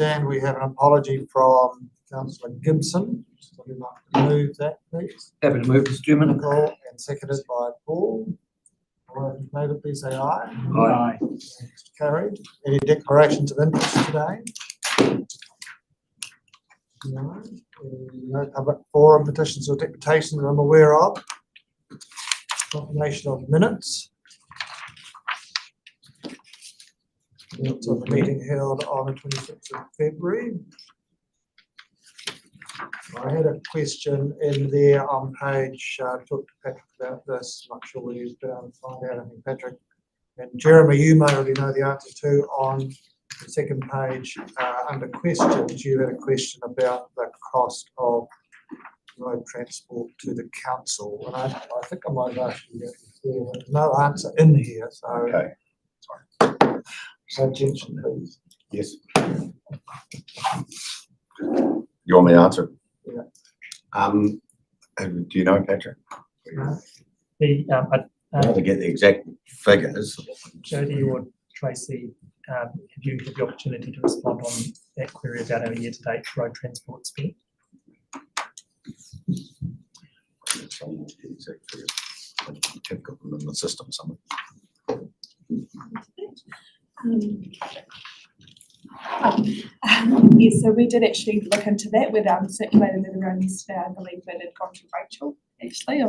understand we have an apology from Councillor Gibson. So we'd like to move that, please. Happy to move, Mr. Chairman. Nicole, and seconded by Paul. All those in favour, please say aye. Aye. Carried. Any declarations of interest today? No. No public forum petitions or deputations I'm aware of. Confirmation of minutes. Minutes of the meeting held on the 26th of February. I had a question in there on page, talked to Patrick about this, not sure whether he's been able to find out. I think Patrick and Jeremy, you may already know the answer to. On the second page, under questions, you had a question about the cost of road transport to the council. And I think I might have asked you that before, but no answer in here. So, okay. Sorry. So, attention, please. Yes. You want me to answer? Yeah. Do you know, Patrick? The To get the exact figures. Jody or Tracy, have you had the opportunity to respond on that query about our year-to-date road transport spend? I've got them in the system somewhere. Yes, so we did actually look into that. We'd circulated it around yesterday. I believe it had gone to Rachel, actually.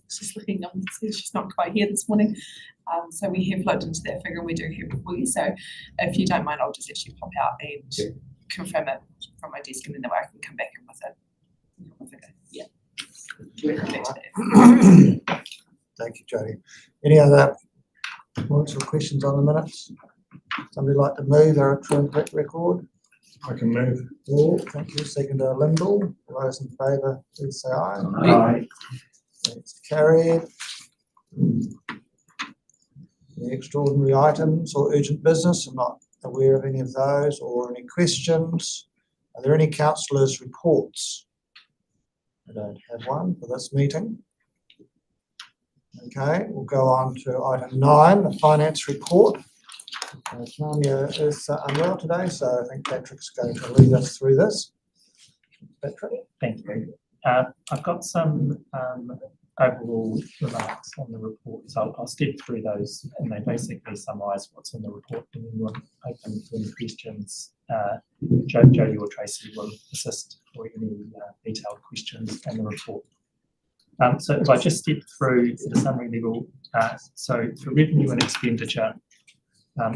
She's looking on, she's not quite here this morning. So we have looked into that figure and we do have it for you. So if you don't mind, I'll just actually pop out and confirm it from my desk, and then I can come back in with it. Yeah. Thank you, Jody. Any other points or questions on the minutes? Somebody like to move our true and correct record? I can move. Paul, thank you. Second, Lyndall. All those in favour, please say aye. Aye. That's carried. Any extraordinary items or urgent business? I'm not aware of any of those, or any questions. Are there any councillors' reports? I don't have one for this meeting. Okay, we'll go on to item 9, the finance report. Tanya is unwell today, so I think Patrick's going to lead us through this. Patrick? Thank you. I've got some overall remarks on the report, so I'll step through those, and they basically summarise what's in the report. And then we'll open for any questions. Jody or Tracy will assist for any detailed questions on the report. So if I just step through at a summary level, so for revenue and expenditure,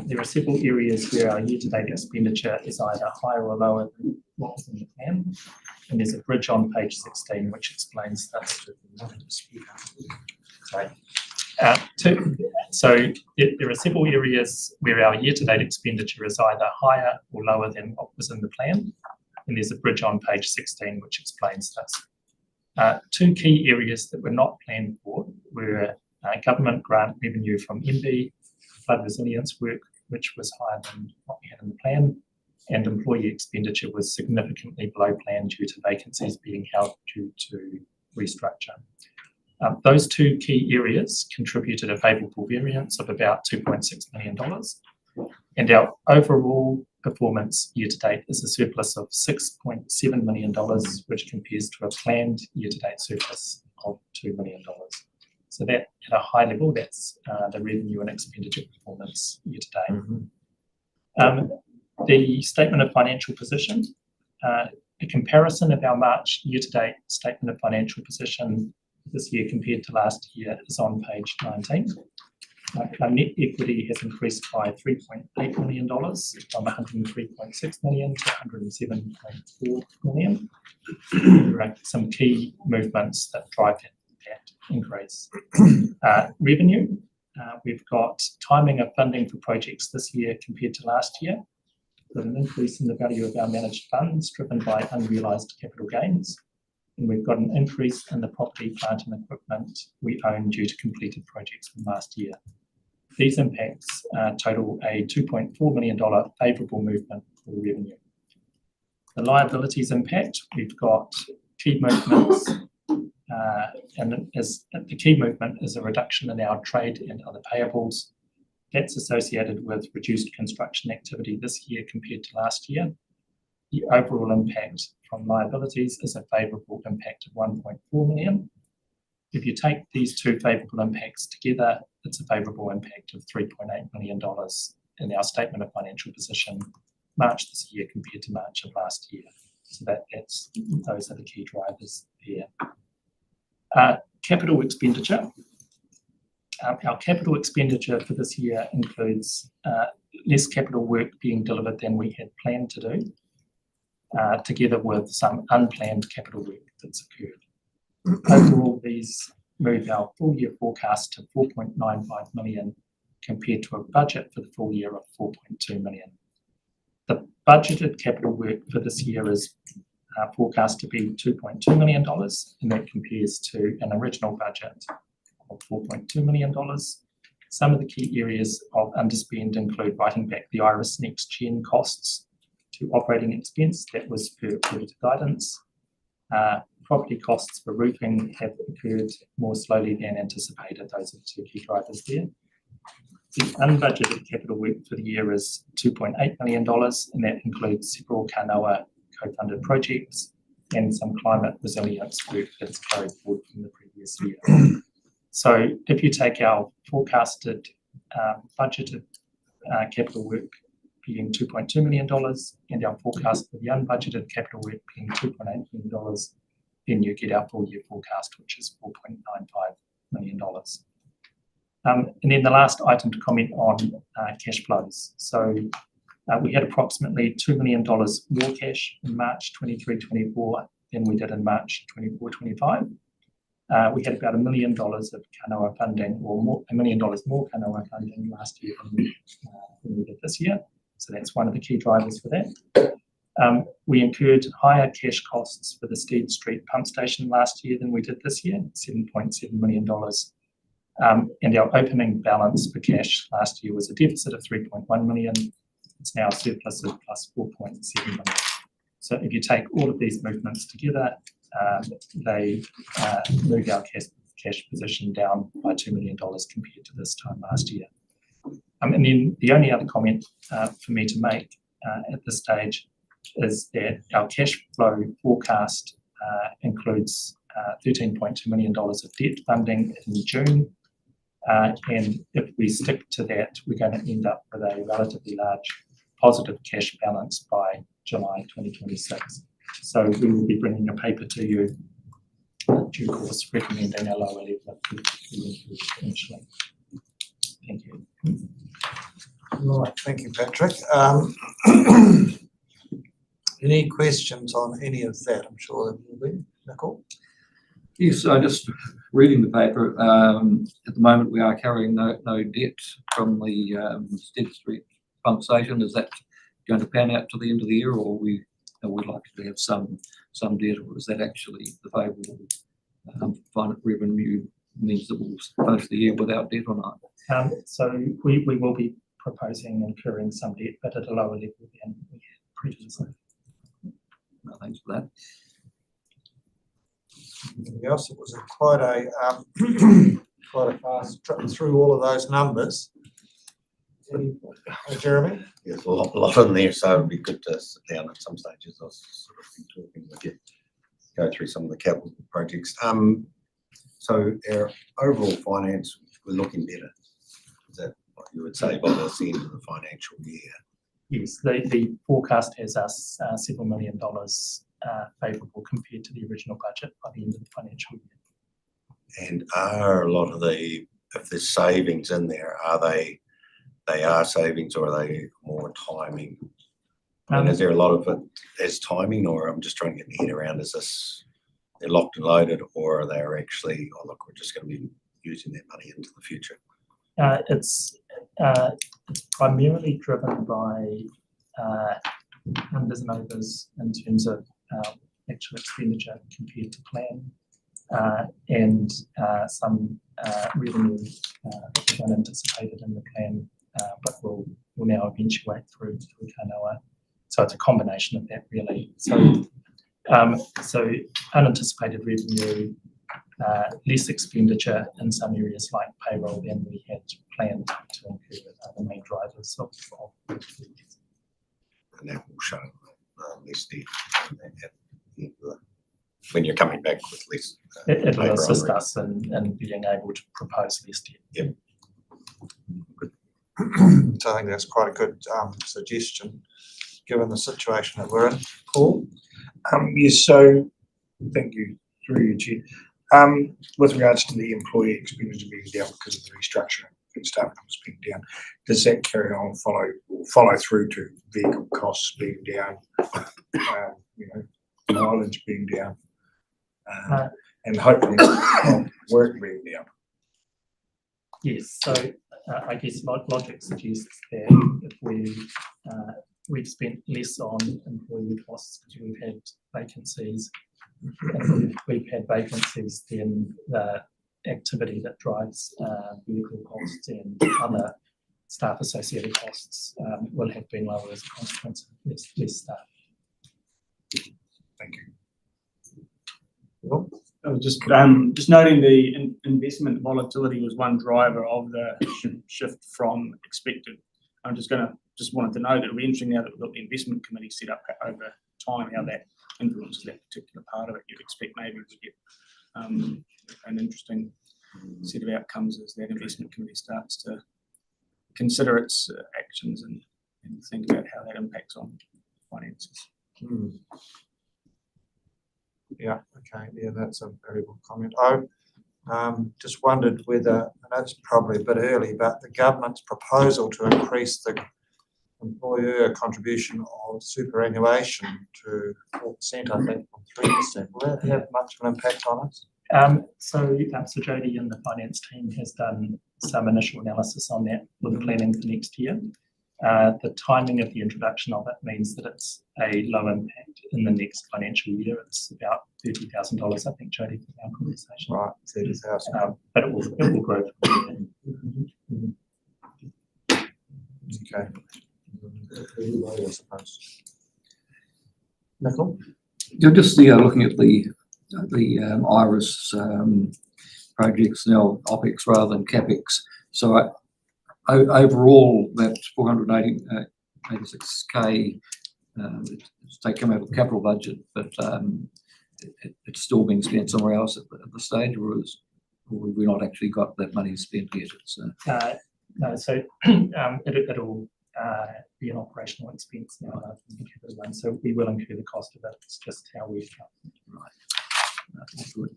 there are several areas where our year-to-date expenditure is either higher or lower than what was in the plan. And there's a bridge on page 16 which explains that. So there are several areas where our year-to-date expenditure is either higher or lower than what was in the plan. And there's a bridge on page 16 which explains this. Two key areas that were not planned for were government grant revenue from MB, flood resilience work, which was higher than what we had in the plan, and employee expenditure was significantly below plan due to vacancies being held due to restructure. Those two key areas contributed a favourable variance of about $2.6 million, and our overall performance year to date is a surplus of $6.7 million, which compares to a planned year to date surplus of $2 million. So that at a high level, that's the revenue and expenditure performance year to date. The statement of financial position, a comparison of our March year to date statement of financial position this year compared to last year is on page 19. Our net equity has increased by $3.8 million from $103.6 million to $107.4 million. There are some key movements that drive that increase. Revenue, we've got timing of funding for projects this year compared to last year, with an increase in the value of our managed funds driven by unrealised capital gains. And we've got an increase in the property, plant and equipment we own due to completed projects from last year. These impacts total a $2.4 million favourable movement for the revenue. The liabilities impact, we've got key movements, and the key movement is a reduction in our trade and other payables. That's associated with reduced construction activity this year compared to last year. The overall impact from liabilities is a favourable impact of 1.4 million. If you take these two favourable impacts together, it's a favourable impact of $3.8 million in our statement of financial position, March this year compared to March of last year. So those are the key drivers there. Capital expenditure. Our capital expenditure for this year includes less capital work being delivered than we had planned to do, together with some unplanned capital work that's occurred. Overall, these move our full year forecast to 4.95 million compared to a budget for the full year of 4.2 million. The budgeted capital work for this year is forecast to be $2.2 million, and that compares to an original budget of $4.2 million. Some of the key areas of underspend include writing back the IRIS Next Gen costs to operating expense that was per auditor guidance. Property costs for roofing have occurred more slowly than anticipated. Those are the two key drivers there. The unbudgeted capital work for the year is $2.8 million, and that includes several Kanoa co-funded projects and some climate resilience work that's carried forward from the previous year. So if you take our forecasted budgeted capital work being $2.2 million and our forecast for the unbudgeted capital work being $2.8 million, then you get our full year forecast, which is $4.95 million. And then the last item to comment on cash flows. So we had approximately $2 million more cash in March 23-24 than we did in March 24-25. We had about $1 million of Kanoa funding, or more, $1 million more Kanoa funding last year than we did this year. So that's one of the key drivers for that. We incurred higher cash costs for the Steed Street pump station last year than we did this year, $7.7 million. And our opening balance for cash last year was a deficit of 3.1 million. It's now a surplus of plus 4.7 million. So if you take all of these movements together, they move our cash position down by $2 million compared to this time last year. And then the only other comment for me to make at this stage is that our cash flow forecast includes $13.2 million of debt funding in June. And if we stick to that, we're going to end up with a relatively large positive cash balance by July 2026. So we will be bringing a paper to you in due course recommending a lower level of initially. Thank you. Right, thank you, Patrick. Any questions on any of that? I'm sure there will be. Nicole? Yes, just reading the paper, at the moment we are carrying no debt from the Steed Street pump station. Is that going to pan out to the end of the year, or we likely to have some debt, or is that actually the favourable finance revenue means that we'll post the year without debt or not? So we will be proposing incurring some debt, but at a lower level than we had previously. No, thanks for that. Anything else? It was quite a fast trip through all of those numbers. Jeremy? There's a lot in there, so it'd be good to sit down at some stages. I was sort of talking with you, go through some of the capital projects. So our overall finance, we're looking better. Is that what you would say by the end of the financial year? Yes, the forecast has us several $7 million favourable compared to the original budget by the end of the financial year. And are a lot of if there's savings in there, are they savings, or are they more timing? And is there a lot of it as timing, or I'm just trying to get my head around, is this they're locked and loaded, or are they actually, oh look, we're just going to be using that money into the future? It's primarily driven by numbers and overs in terms of actual expenditure compared to plan, and some revenue that was unanticipated in the plan, but will now eventuate through Kanoa. So it's a combination of that, really. So unanticipated revenue, less expenditure in some areas like payroll than we had planned to incur, are the main drivers of And that will show less debt at the end of when you're coming back with less. It will paper assist on us in being able to propose less debt. So I think that's quite a good suggestion, given the situation that we're in. Paul? Yes, so thank you through you, Chair. With regards to the employee expenditure being down because of the restructuring and staff numbers being down, does that carry on follow through to vehicle costs being down, mileage being down, and hopefully work being down? Yes, so I guess logic suggests that if we've spent less on employee costs because we've had vacancies, and we've had vacancies, then the activity that drives vehicle costs and other staff associated costs will have been lower as a consequence of less staff. Thank you. Well, I was just noting the investment volatility was one driver of the shift from expected. I'm just wanted to know that it'll be interesting now that we've got the investment committee set up over time, how that influences that particular part of it. You'd expect maybe to get an interesting set of outcomes as that investment committee starts to consider its actions and think about how that impacts on finances. Yeah, okay, yeah, that's a very good comment. I just wondered whether, I know it's probably a bit early, but the government's proposal to increase the employer contribution of superannuation to 4%, I think, from 3%. Will that have much of an impact on us? So Jody and the finance team has done some initial analysis on that for the planning for next year. The timing of the introduction of it means that it's a low impact in the next financial year. It's about $30,000, I think, Jody, for our conversation. Right, 30,000. But it will grow from there. Okay. I suppose. Nicole? You're just looking at the IRIS projects now, OPEX rather than CAPEX. So overall, that 486K, it's taken out of the capital budget, but it's still being spent somewhere else at the stage, or have we not actually got that money spent yet? No, so it'll be an operational expense now rather than the capital one. So we will incur the cost of it. It's just how we account. Right. That's good.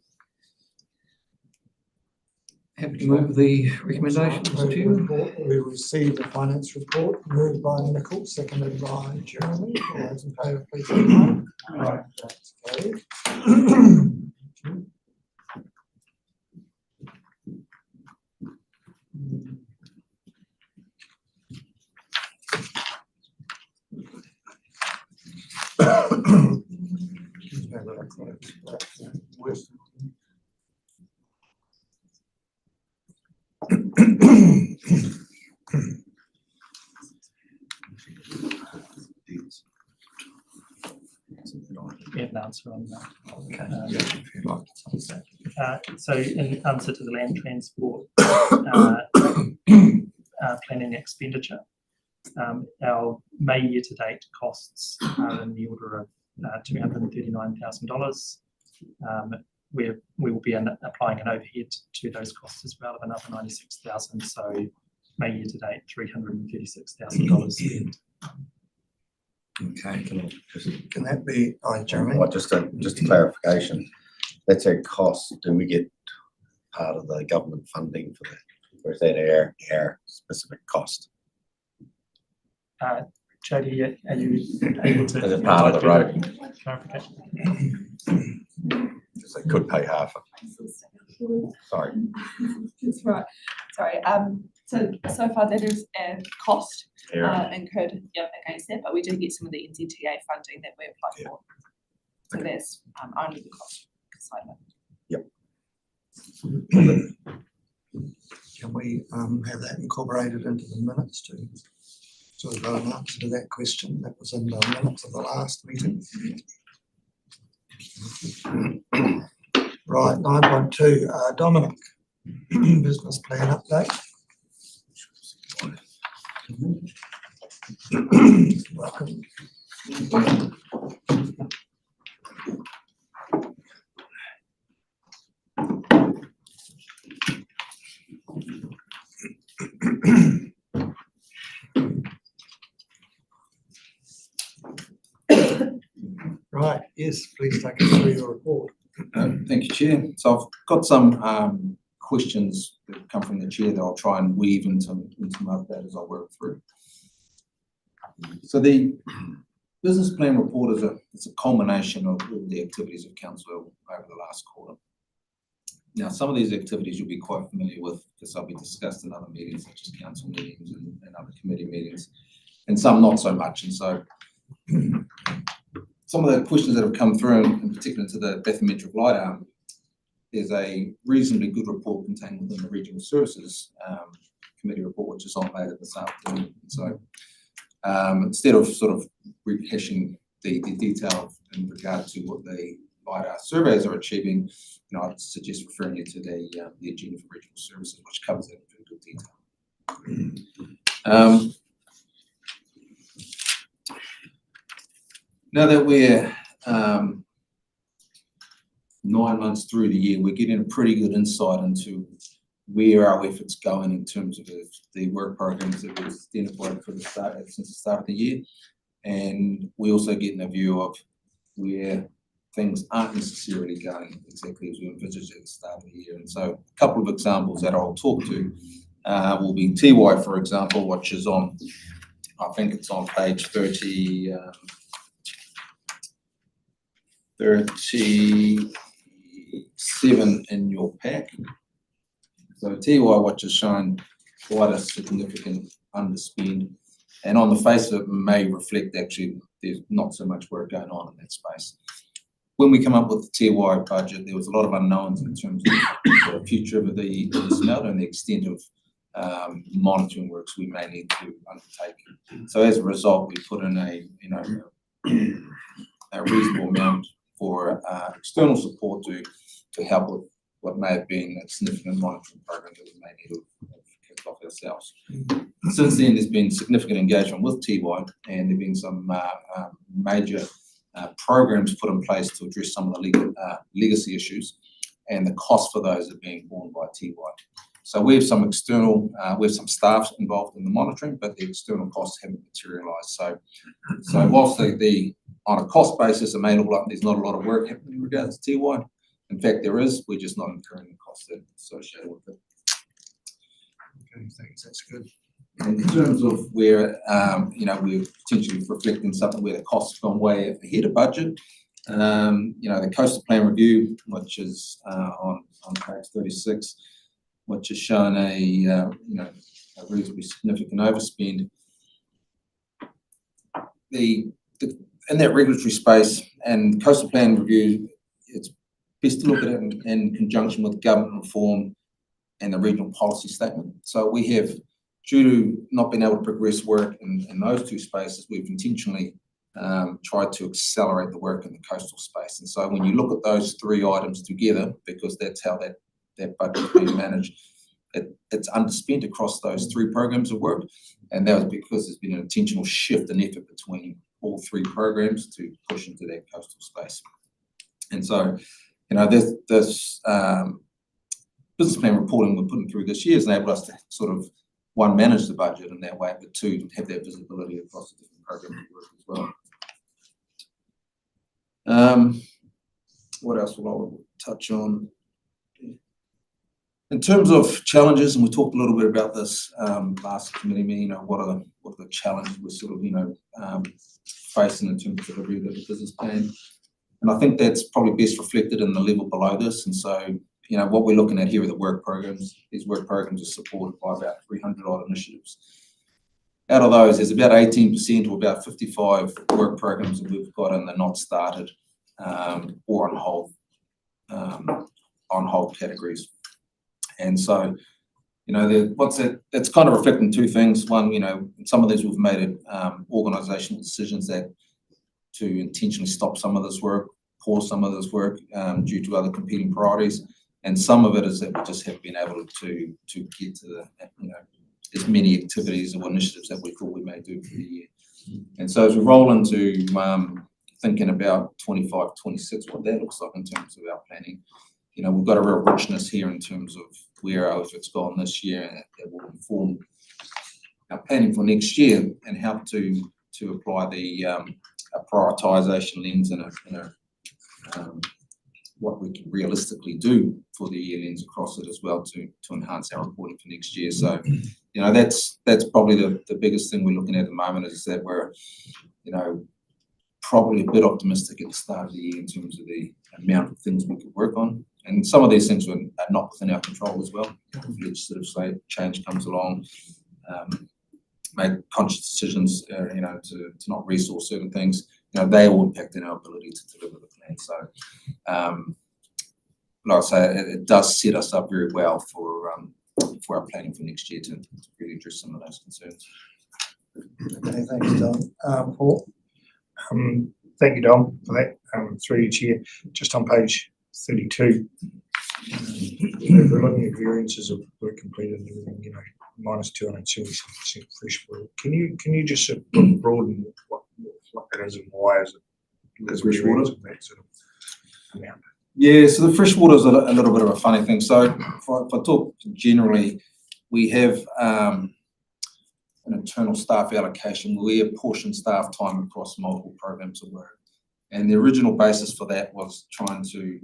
Happy to move the recommendations, Mr. Chair. We received the finance report, moved by Nicole, seconded by Jeremy. All those in favour, please say aye. Right, that's carried. We have an answer on that. Okay, yeah, if you'd like to say that. So in answer to the land transport planning expenditure, our May year-to-date costs are in the order of $239,000. We will be applying an overhead to those costs as well of another $96,000. So May year-to-date, $336,000 spent. Okay, Can that be, Jeremy? just a clarification. That's our cost. Do we get part of the government funding for that? Or is that our specific cost? Jody, are you able to? Is it part of the road? Clarification. Because they could pay half of it. Sorry. That's right. Sorry. So far that is a cost incurred against that, but we do get some of the NZTA funding that we apply for. So that's only the cost side of it. Can we have that incorporated into the minutes too? So we've got an answer to that question that was in the minutes of the last meeting. Right, 9.2, Dominic, business plan update. Welcome. Right, yes, please take us through your report. Thank you, Chair. So I've got some questions that come from the Chair that I'll try and weave into my update as I work through. So the business plan report is a culmination of all the activities of Council over the last quarter. Now, some of these activities you'll be quite familiar with because they'll be discussed in other meetings such as council meetings and other committee meetings, and some not so much. And so some of the questions that have come through, in particular to the bathymetric LiDAR, there's a reasonably good report contained within the Regional Services Committee report, which is on later this afternoon. And so instead of sort of rehashing the detail in regard to what the LiDAR surveys are achieving, I'd suggest referring you to the agenda for Regional Services, which covers that in good detail. Now that we're 9 months through the year, we're getting a pretty good insight into where our efforts going in terms of the work programs that we've identified since the start of the year. And we also get a view of where things aren't necessarily going exactly as we envisaged at the start of the year. And so a couple of examples that I'll talk to will be TY, for example, which is on, I think it's on page 37 in your pack. So TY, which has shown quite a significant underspend, and on the face of it may reflect actually there's not so much work going on in that space. When we come up with the TY budget, there was a lot of unknowns in terms of the future of the smelter and the extent of monitoring works we may need to undertake. So as a result, we put in a reasonable amount for external support to help with what may have been a significant monitoring program that we may need to have kicked off ourselves. Since then, there's been significant engagement with TY, and there have been some major programs put in place to address some of the legacy issues, and the cost for those are being borne by TY. So we have some external, we have some staff involved in the monitoring, but the external costs haven't materialised. So whilst on a cost basis, it may look like there's not a lot of work happening in regards to TY. In fact, there is. We're just not incurring the costs that are associated with it. Okay, thanks, that's good. In terms of where, we're potentially reflecting something where the costs have gone way ahead of budget, the coastal plan review, which is on page 36, which has shown a reasonably significant overspend. In that regulatory space and coastal plan review, it's best to look at it in conjunction with government reform and the regional policy statement. So we have, due to not being able to progress work in those two spaces, we've intentionally tried to accelerate the work in the coastal space. And so when you look at those three items together, because that's how that budget is being managed, it's underspent across those three programs of work. And that was because there's been an intentional shift in effort between all three programs to push into that coastal space. And so, this business plan reporting we're putting through this year has enabled us to sort of, one, manage the budget in that way, but two, have that visibility across the different programs of work as well. What else will I touch on? In terms of challenges, and we talked a little bit about this last committee meeting, what are the challenges we're sort of, facing in terms of delivery of the business plan. And I think that's probably best reflected in the level below this. And so, what we're looking at here are the work programs. These work programs are supported by about 300 odd initiatives. Out of those, there's about 18% or about 55 work programs that we've got in the not started or on hold categories. And so, that's kind of reflecting two things. One, in some of these we've made organisational decisions to intentionally stop some of this work, pause some of this work due to other competing priorities. And some of it is that we just haven't been able to get to as many activities or initiatives that we thought we may do for the year. And so as we roll into thinking about 25, 26, what that looks like in terms of our planning, we've got a real richness here in terms of where our efforts gone this year, and that will inform our planning for next year and how to apply the a prioritisation lens and what we can realistically do for the year lens across it as well to enhance our reporting for next year. So, that's probably the biggest thing we're looking at the moment, is that we're, probably a bit optimistic at the start of the year in terms of the amount of things we could work on. And some of these things are not within our control as well. If legislative change comes along, make conscious decisions, to not resource certain things, they all impact on our ability to deliver the plan. So, like I say, it does set us up very well for our planning for next year to really address some of those concerns. Okay, thanks, Don. Paul? Thank you, Dom, for that. Through each year, just on page 32, we're looking at variances of work completed and everything, minus 277% fresh water. Can you just sort of broaden what that is and why is it? The fresh water? That sort of amount. Yeah, so the fresh water is a little bit of a funny thing. So if I talk generally, we have an internal staff allocation where we apportion staff time across multiple programs of work. And the original basis for that was trying to,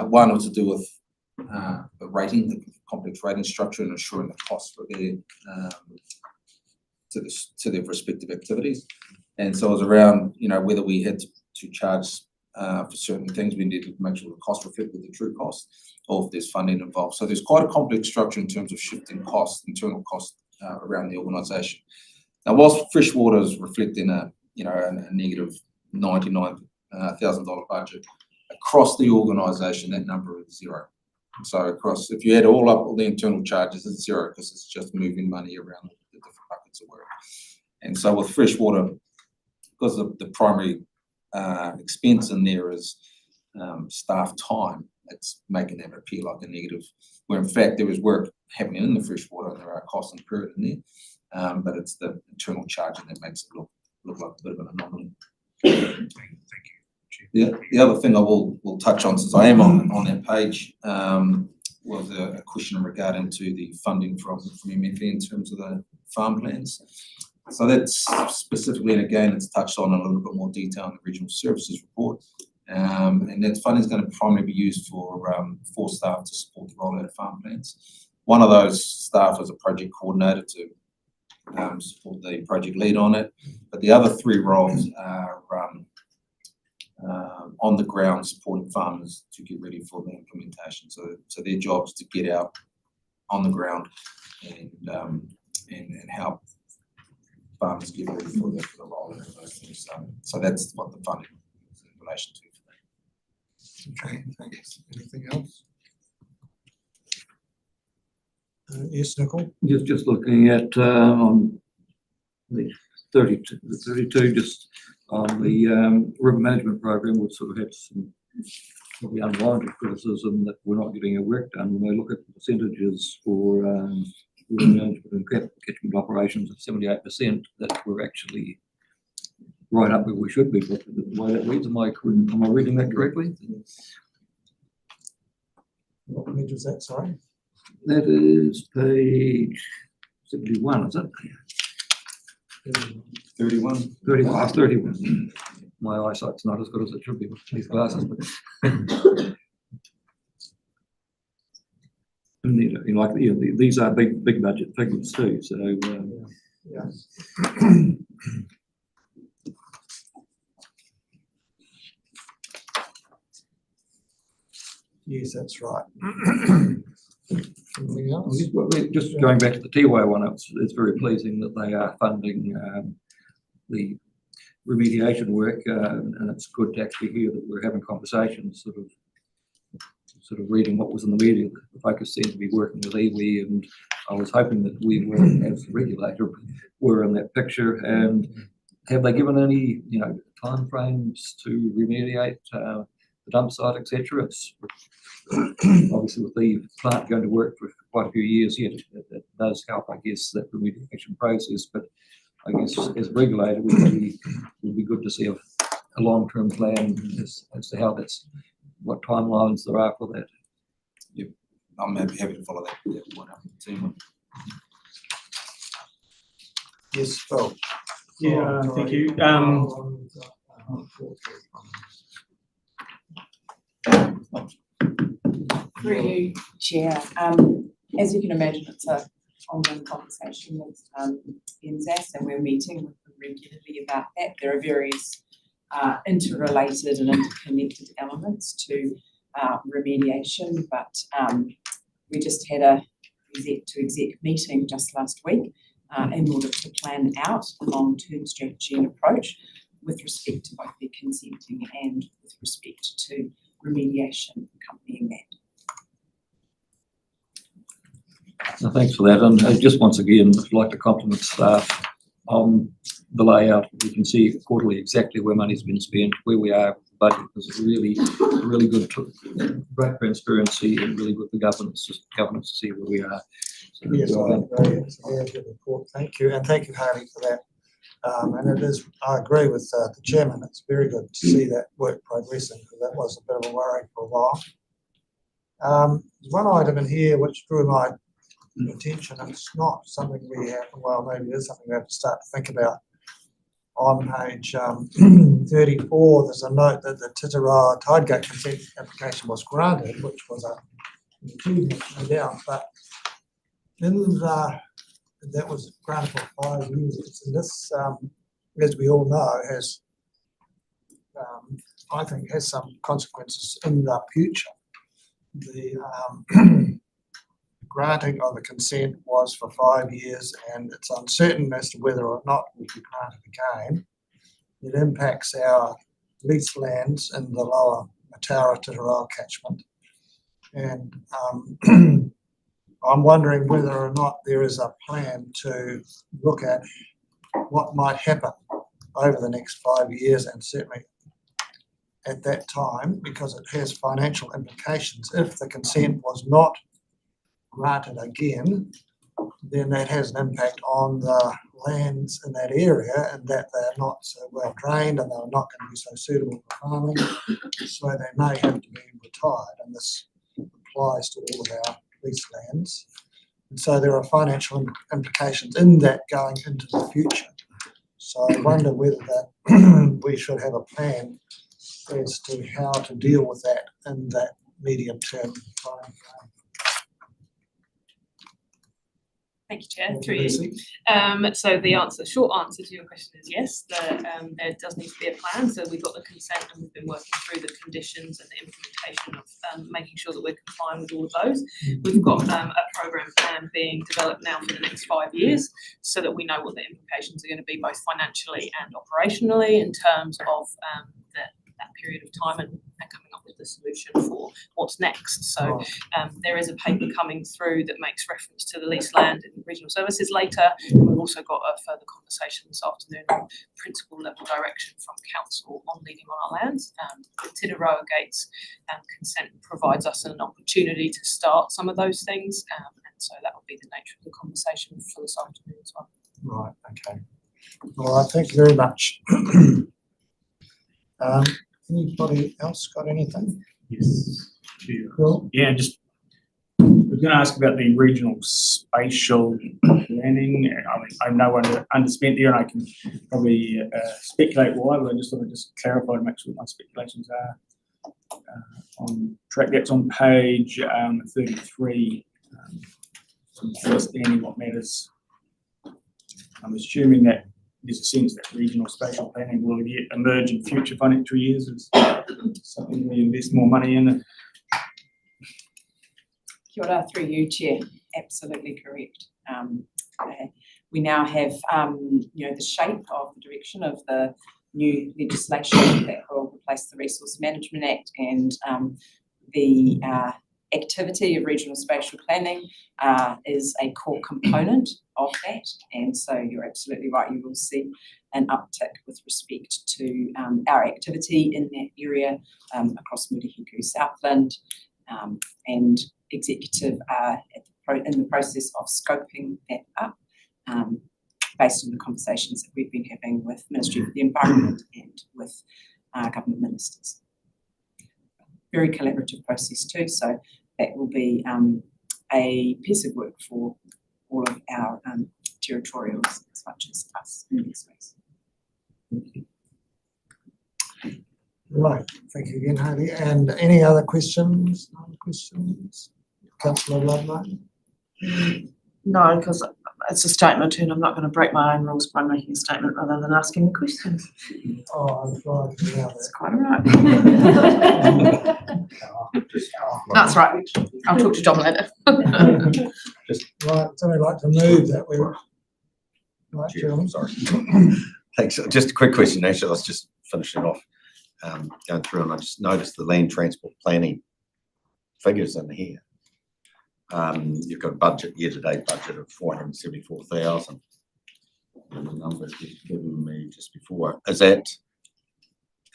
one was to do with the rating, the complex rating structure, and ensuring the costs were there to their respective activities. And so it was around, whether we had to charge for certain things, we needed to make sure the cost reflected the true cost, or if there's funding involved. So there's quite a complex structure in terms of shifting costs, internal costs around the organisation. Now, whilst freshwater is reflecting a negative $99,000 budget, across the organisation that number is zero. So if you add all up all the internal charges, it's zero, because it's just moving money around the different buckets of work. And so with freshwater, because the primary expense in there is staff time, it's making that appear like a negative, where in fact there is work happening in the freshwater and there are costs incurred in there, but it's the internal charging that makes it look like a bit of an anomaly. Thank you. The other thing I will touch on, since I am on that page, was a question regarding to the funding from MFE in terms of the farm plans. So that's specifically, and again, it's touched on in a little bit more detail in the regional services report. And that funding is going to primarily be used for staff to support the rollout of farm plans. One of those staff is a project coordinator to support the project lead on it, but the other three roles are on the ground supporting farmers to get ready for the implementation. So their job is to get out on the ground and help farmers get ready for the rollout of those things. So that's what the funding is in relation to. Okay, thanks. Anything else? Yes, Nicole? Just looking at on the 32, just on the river management program, we've sort of had some probably unwarranted criticism that we're not getting our work done. When we look at the percentages for river management and catchment operations of 78%, that we're actually right up where we should be. But the way that reads, am I reading that correctly? What page was that, sorry? That is page 71, is it? 31. 31. My eyesight's not as good as it should be with these glasses. But these are big budget figures too. So Yeah. Yes, that's right. Anything else? just going back to the Tiwai one, it's very pleasing that they are funding the remediation work, and it's good to actually hear that we're having conversations, sort of reading what was in the media. The focus seemed to be working with iwi, and I was hoping that we were, as the regulator, were in that picture. And have they given any, time frames to remediate the dump site, etc.? It's obviously with the plant going to work for quite a few years yet, it does help, I guess, that remediation process. But I guess as a regulator, it would be good to see a long-term plan as to how what timelines there are for that. Yep, I'm happy to follow that one up with the team. Yes, Phil. Yeah, thank you. Through you, Chair. As you can imagine, it's a ongoing conversation with NZAS, and we're meeting with them regularly about that. There are various interrelated and interconnected elements to remediation, but we just had a exec meeting just last week in order to plan out a long-term strategy and approach with respect to both their consenting and with respect to remediation accompanying that. So thanks for that. And just once again, I'd like to compliment staff on the layout. We can see quarterly exactly where money's been spent, where we are with the budget. It's really good, great transparency and really good for governance to see where we are. So, Yes, well done. it's a very good report. Thank you. And thank you, Harley, for that. And it is, I agree with the chairman. It's very good to see that work progressing, because that was a bit of a worry for a while. There's one item in here which drew my attention, and it's not something we have, well, maybe it is something we have to start to think about. On page 34, there's a note that the Titiroa Tidegate consent application was granted, which was a improvement, no doubt, but in that was granted for 5 years, and this, as we all know, has, I think, has some consequences in the future. The granting of the consent was for 5 years, and it's uncertain as to whether or not it will be granted again. It impacts our lease lands in the lower Mataura Titiroa catchment, and I'm wondering whether or not there is a plan to look at what might happen over the next 5 years, and certainly at that time, because it has financial implications. If the consent was not granted again, then that has an impact on the lands in that area, and that they're not so well drained and they're not going to be so suitable for farming, so they may have to be retired, and this applies to all of our lease lands. And so there are financial implications in that going into the future. So I wonder whether that we should have a plan as to how to deal with that in that medium term time frame. Thank you, Chair. Thank Through you, you. Lucy. So the short answer to your question is yes, there does need to be a plan. So we've got the consent and we've been working through the conditions and the implementation of making sure that we're complying with all of those. We've got a programme plan being developed now for the next 5 years, so that we know what the implications are going to be both financially and operationally in terms of that period of time and coming up with the solution for what's next. So there is a paper coming through that makes reference to the leased land in regional services later. And we've also got a further conversation this afternoon on principal level direction from council on leading on our lands. The Titiroa Gates consent provides us an opportunity to start some of those things, and so that will be the nature of the conversation for this afternoon as well. Right, okay. All right, thank you very much. Anybody else got anything? Yes. Cool. Yeah, just I was going to ask about the regional spatial planning. I mean, I'm no one underspent there, and I can probably speculate why, but I just want to clarify to make sure that my speculations are on track. That's on page 33. Understanding what matters. I'm assuming that there's a sense that regional spatial planning will yet emerge in future financial years as something we invest more money in. Kia ora, through you, Chair. Absolutely correct. We now have, the shape of the direction of the new legislation that will replace the Resource Management Act, and the activity of regional spatial planning is a core component of that, and so you're absolutely right, you will see an uptick with respect to our activity in that area across Murihiku Southland, and executive are in the process of scoping that up based on the conversations that we've been having with Ministry for the Environment and with government ministers. Very collaborative process too, so that will be a piece of work for all of our territorials as much as us in this space. Right, thank you again, Hayley. And any other questions? Councillor Ludlow? No, because it's a statement and I'm not going to break my own rules by making a statement rather than asking a question. Oh, I'm flying now. That's quite all right. That's right. I'll talk to John later. Right, somebody like to move that way. Right, Chair, Jeremy? I'm sorry. Thanks. Just a quick question, actually. I was just finishing off, going through, and I just noticed the land transport planning figures in here. You've got a budget, year-to-date budget of 474,000. And the numbers you've given me just before, is that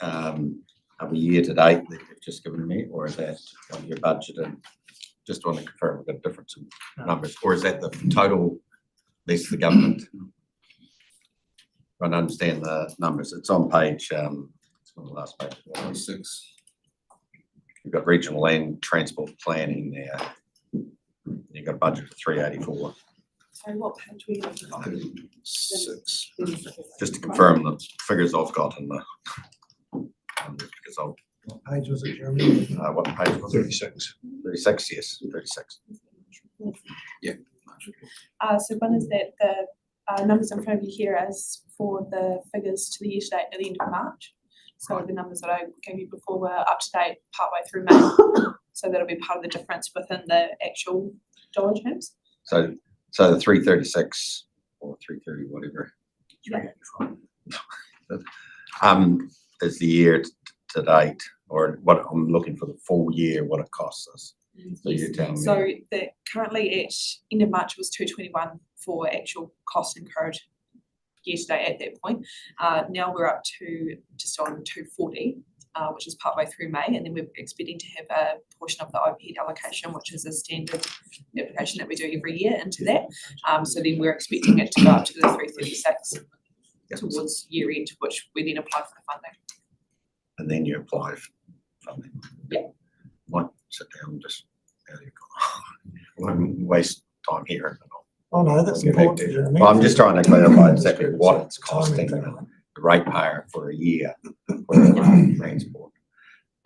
of a year-to-date that you've just given me, or is that on your budget? And just want to confirm we've got a difference in numbers, or is that the total, at least the government? I don't understand the numbers. It's on page, it's on the last page, 106. You've got regional land transport planning there. You've got a budget of 384. Sorry, what page were you looking at? 6. Just to confirm the figures I've got in the, because I'll, What page was it, Jeremy? what page was it? 36. 36, yes, 36. So one is that the numbers in front of you here is for the figures to the year to date at the end of March. So the numbers that I gave you before were up to date partway through May. So that'll be part of the difference within the actual dollar terms. So the 336 or 330, whatever. Is the year to date, or what I'm looking for the full year, what it costs us. So you're telling me. So the currently at end of March was 221 for actual costs incurred year to date at that point. Now we're up to just on 240, which is partway through May, and then we're expecting to have a portion of the overhead allocation, which is a standard application that we do every year into that. So then we're expecting it to go up to the 336 towards year end, which we then apply for the funding. And then you apply for funding. Yeah. Might sit down and just, won't waste time here. Oh, no, that's Get back important, to- Jeremy. Well, I'm just trying to clarify exactly It's what a it's costing timing the thing. ratepayer for a year for transport.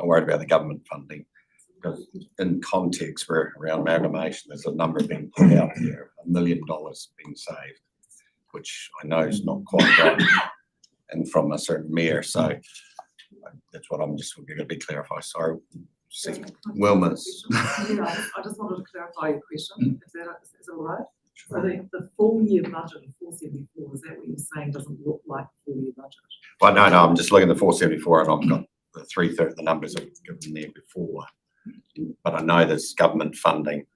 I'm worried about the government funding. Because in context, we're around amalgamation, there's a number being put out there, $1 million being saved, which I know is not quite right, and from a certain mayor, so that's what I'm just going to be clarified. Sorry, Wilma's. I just wanted to clarify your question, is that all right? So the full year budget of 474, is that what you're saying doesn't look like a full year budget? Well, no, I'm just looking at the 474 and I've got the 330, the numbers I've given there before. But I know there's government funding.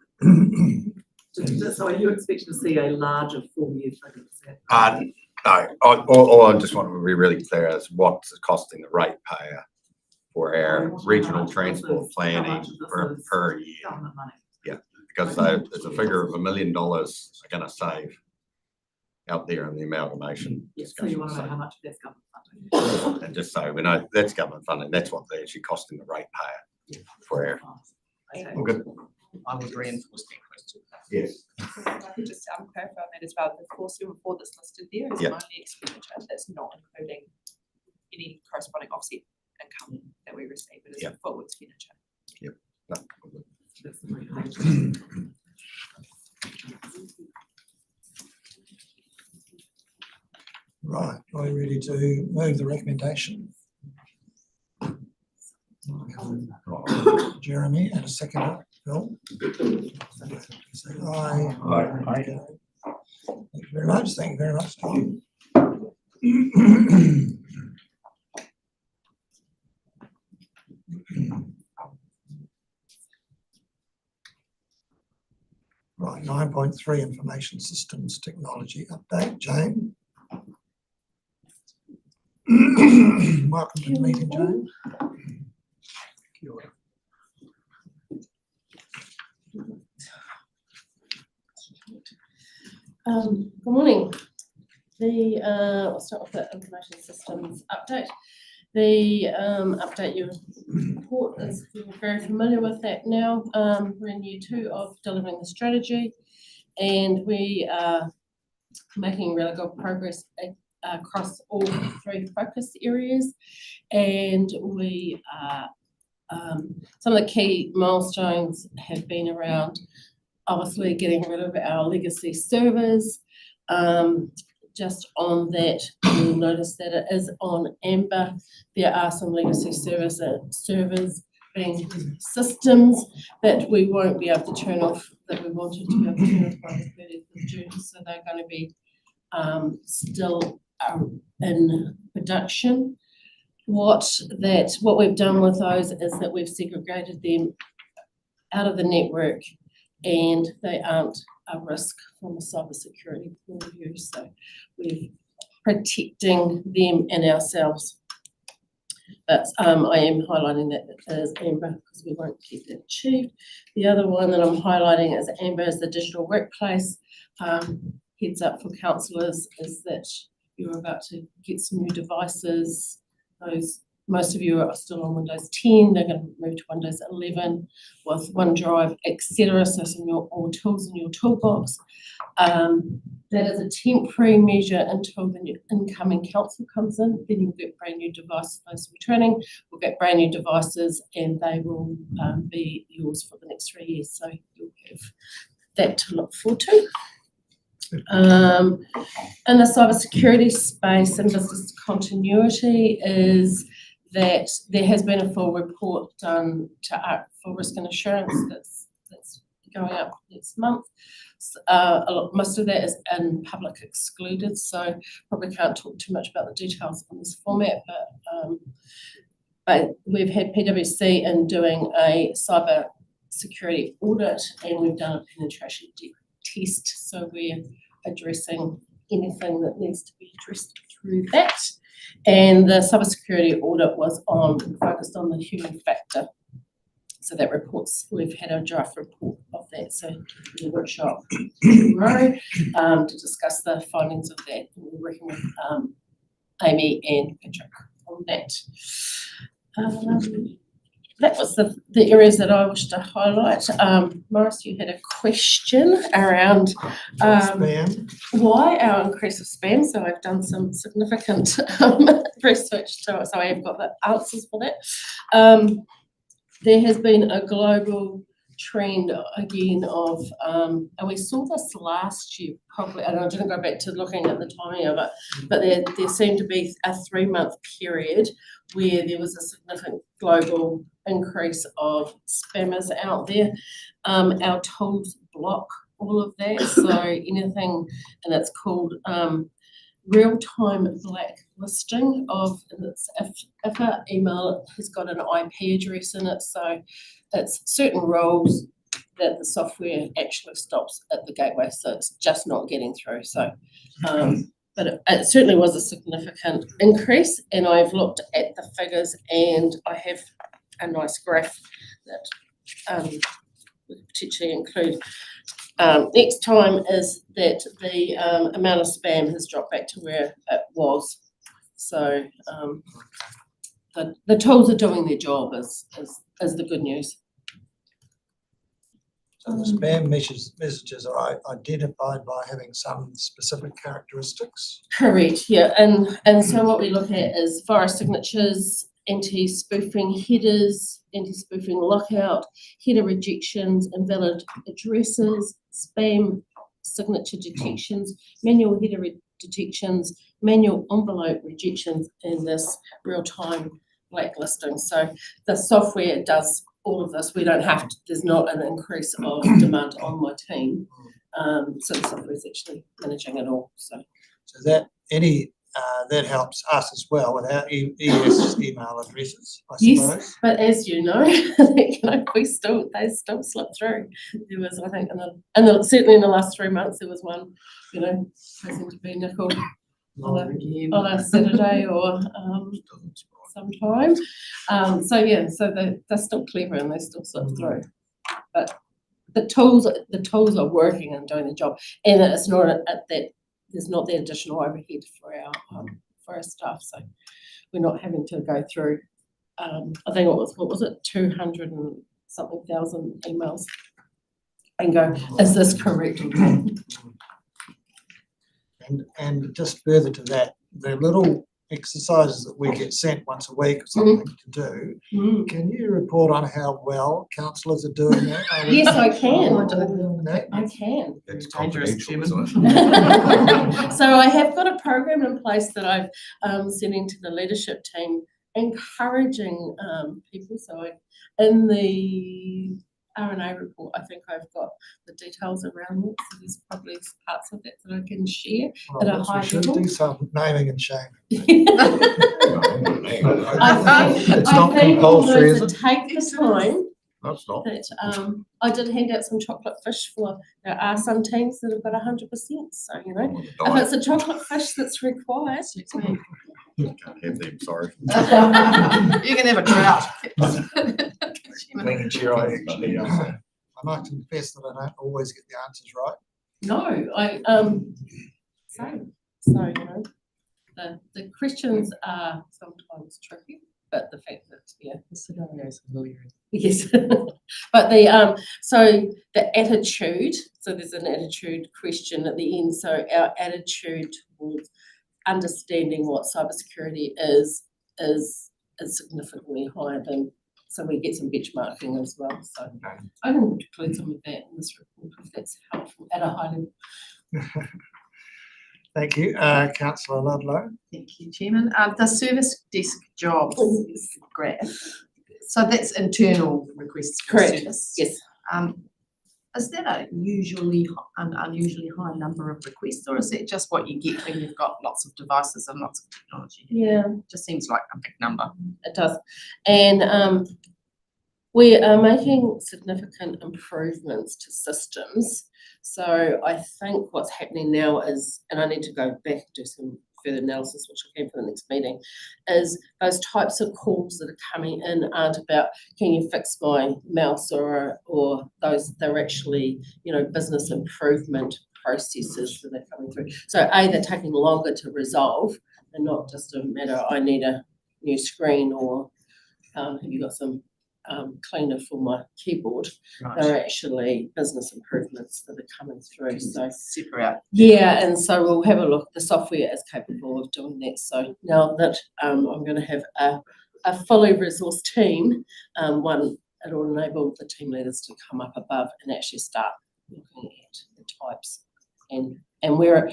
So are you expecting to see a larger full year figure? No, all I just want to be really clear is what's it costing the ratepayer for our regional transport planning per year. Government money. Because there's a figure of $1 million they're going to save out there in the amalgamation. Yes, so you want to know how much that's government funding? And just so we know, that's government funding, that's what they're actually costing the ratepayer for our. Okay. All good. I would reinforce that question. Yes. So if I could just clarify on that as well, the 474 that's listed there is Yeah. only expenditure, that's not including any corresponding offset income that we receive, it is Yeah. a full expenditure. No, all good. That's the right page. Right, are you ready to move the recommendation? Jeremy, and a second, Phil. Say aye. Aye. Okay. Thank you very much, thank you very much, Tom. Right, 9.3 Information Systems Technology Update, Jane. Welcome to the meeting, Jane. Kia ora. Good morning. I'll start with the information systems update. The update your report is, you're very familiar with that now. We're in year 2 of delivering the strategy, and we are making really good progress across all three focus areas. And we are, some of the key milestones have been around obviously getting rid of our legacy servers. Just on that, you'll notice that it is on amber. There are some legacy servers being systems that we won't be able to turn off, that we wanted to be able to turn off by the 30th of June. So they're going to be still in production. What we've done with those is that we've segregated them out of the network, and they aren't a risk from a cybersecurity point of view. So we're protecting them and ourselves. But I am highlighting that as amber because we won't get that achieved. The other one that I'm highlighting as amber is the digital workplace. Heads up for councillors is that you're about to get some new devices. Most of you are still on Windows 10. They're going to move to Windows 11 with OneDrive, etc. So some more tools in your toolbox. That is a temporary measure until the new incoming council comes in. Then you'll get brand new devices. Those returning will get brand new devices, and they will be yours for the next 3 years. So you'll have that to look forward to. In the cybersecurity space and business continuity is that there has been a full report done to ARC for risk and assurance that's going up next month. Most of that is in public excluded, so probably can't talk too much about the details in this format, but we've had PwC in doing a cyber security audit, and we've done a penetration test, so we're addressing anything that needs to be addressed through that. And the cybersecurity audit was focused on the human factor. So that we've had a draft report of that. So in the workshop tomorrow to discuss the findings of that. We're working with Amy and Patrick on that. That was the areas that I wish to highlight. Morris, you had a question around Spam. why our increase of spam. So I've done some significant research to it, so I have got the answers for that. There has been a global trend again of, and we saw this last year probably, and I didn't go back to looking at the timing of it, but there seemed to be a 3-month period where there was a significant global increase of spammers out there. Our tools block all of that, so anything, and it's called real-time blacklisting of, if an email has got an IP address in it, so it's certain roles that the software actually stops at the gateway, so it's just not getting through. So, but it certainly was a significant increase, and I've looked at the figures, and I have a nice graph that we could potentially include. Next time is that the amount of spam has dropped back to where it was. So the tools are doing their job is the good news. So the spam messages are identified by having some specific characteristics. Correct, yeah, and so what we look at is virus signatures, anti-spoofing headers, anti-spoofing lockout, header rejections, invalid addresses, spam signature detections, manual header detections, manual envelope rejections, and this real-time blacklisting. So the software does all of this. We don't have to, there's not an increase of demand on my team. So the software is actually managing it all. So that helps us as well with our ES email addresses, I suppose. Yes, but as you know, they still slip through. There was, I think, certainly in the last 3 months, there was one, supposed to be nickel on a Saturday or sometime. So they're still clever and they still slip through. But the tools are working and doing the job, and it's not there's not the additional overhead for our staff, so we're not having to go through. I think what was it, 200 and something thousand emails, and go, is this correct? And just further to that, the little exercises that we get sent once a week or something to do, Mm. can you report on how well councillors are doing that? Are we- Yes, I can. are we doing that? I can. It's Dangerous, confidential, isn't it? So I have got a program in place that I've sending to the leadership team, encouraging people. So in the R&A report, I think I've got the details around it. So there's probably parts of it that I can share at a Well, high we should level. do some naming and shaming. I think, It's not compulsory, is those it? that take the time No, it's not. that I did hand out some chocolate fish for, there are some teams that have got 100%, so you know, if it's a chocolate fish that's required. Can't have them, sorry. You can have a trout. Thank you, Chair, I actually, I must confess that I don't always get the answers right. No, so, you know, the questions are sometimes tricky, but the fact that, yeah. The scenarios are hilarious. Yes, but the so the attitude, so there's an attitude question at the end, so our attitude towards understanding what cybersecurity is significantly higher than, so we get some benchmarking as well, so I can include some of that in this report if that's helpful at a high level. Thank you. Councillor Ludlow. Thank you, Chairman. The service desk jobs graph. So that's internal requests for Correct, service. yes. Is that an unusually high number of requests, or is it just what you get when you've got lots of devices and lots of technology? Yeah. Just seems like a big number. It does. And we are making significant improvements to systems. So I think what's happening now is, and I need to go back and do some further analysis, which I can for the next meeting, is those types of calls that are coming in aren't about, can you fix my mouse, or those, they're actually, you know, business improvement processes that are coming through. So they're taking longer to resolve and not just a matter, I need a new screen, or have you got some cleaner for my keyboard. Right. They're actually business improvements that are coming through. So Separate. yeah, and so we'll have a look. The software is capable of doing that. So now that I'm going to have a fully resourced team, it'll enable the team leaders to come up above and actually start looking at the types and where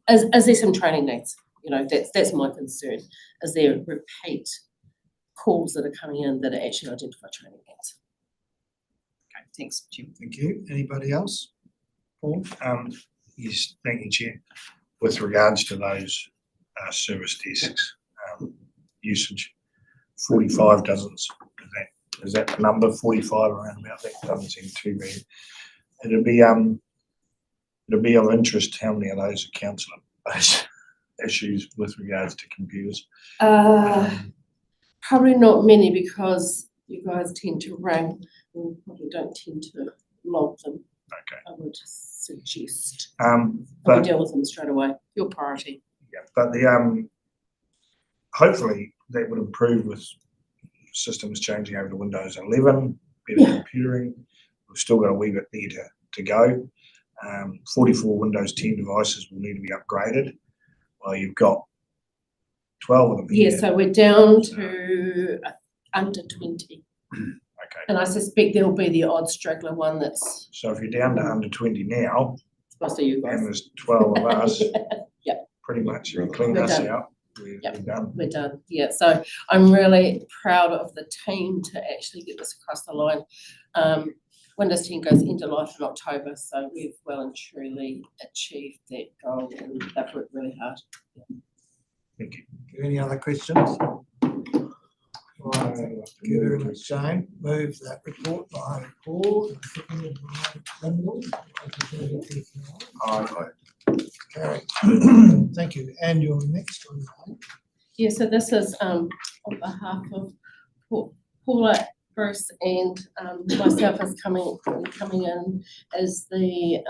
is there some training needs. You know, that's my concern. Is there repeat calls that are coming in that are actually identify training needs? Okay, thanks, Jim. Thank you. Anybody else? Paul? yes, thank you, Chair. With regards to those service desks usage, 45 doesn't, is that the number, 45 around about that? Doesn't seem too bad. It'd be of interest how many of those are councillor-based issues with regards to computers. Probably not many, because you guys tend to ring and probably don't tend to log them. Okay. I would suggest. But We deal with them straight away. Your priority. yeah, but the hopefully that would improve with systems changing over to Windows 11, better computering. We've still got a wee bit there to go. 44 Windows 10 devices will need to be upgraded. Well, you've got 12 of them here. Yeah, so we're down to under 20. Okay. And I suspect there'll be the odd straggler one that's So if you're down to under 20 now, supposed to you guys. and there's 12 of us, Yeah. pretty much you clean We're us done. out, we're done. We're done, yeah. So I'm really proud of the team to actually get this across the line. Windows 10 goes into life in October, so we've well and truly achieved that goal, and they've worked really hard. Thank you. Any other questions? Right, thank you very much, Jane. Move that report by Paul. Seconded by Lyndall. Carried. Thank you. And your next one, Jane? Yeah, so this is on behalf of Paula, Bruce, and myself as coming in as the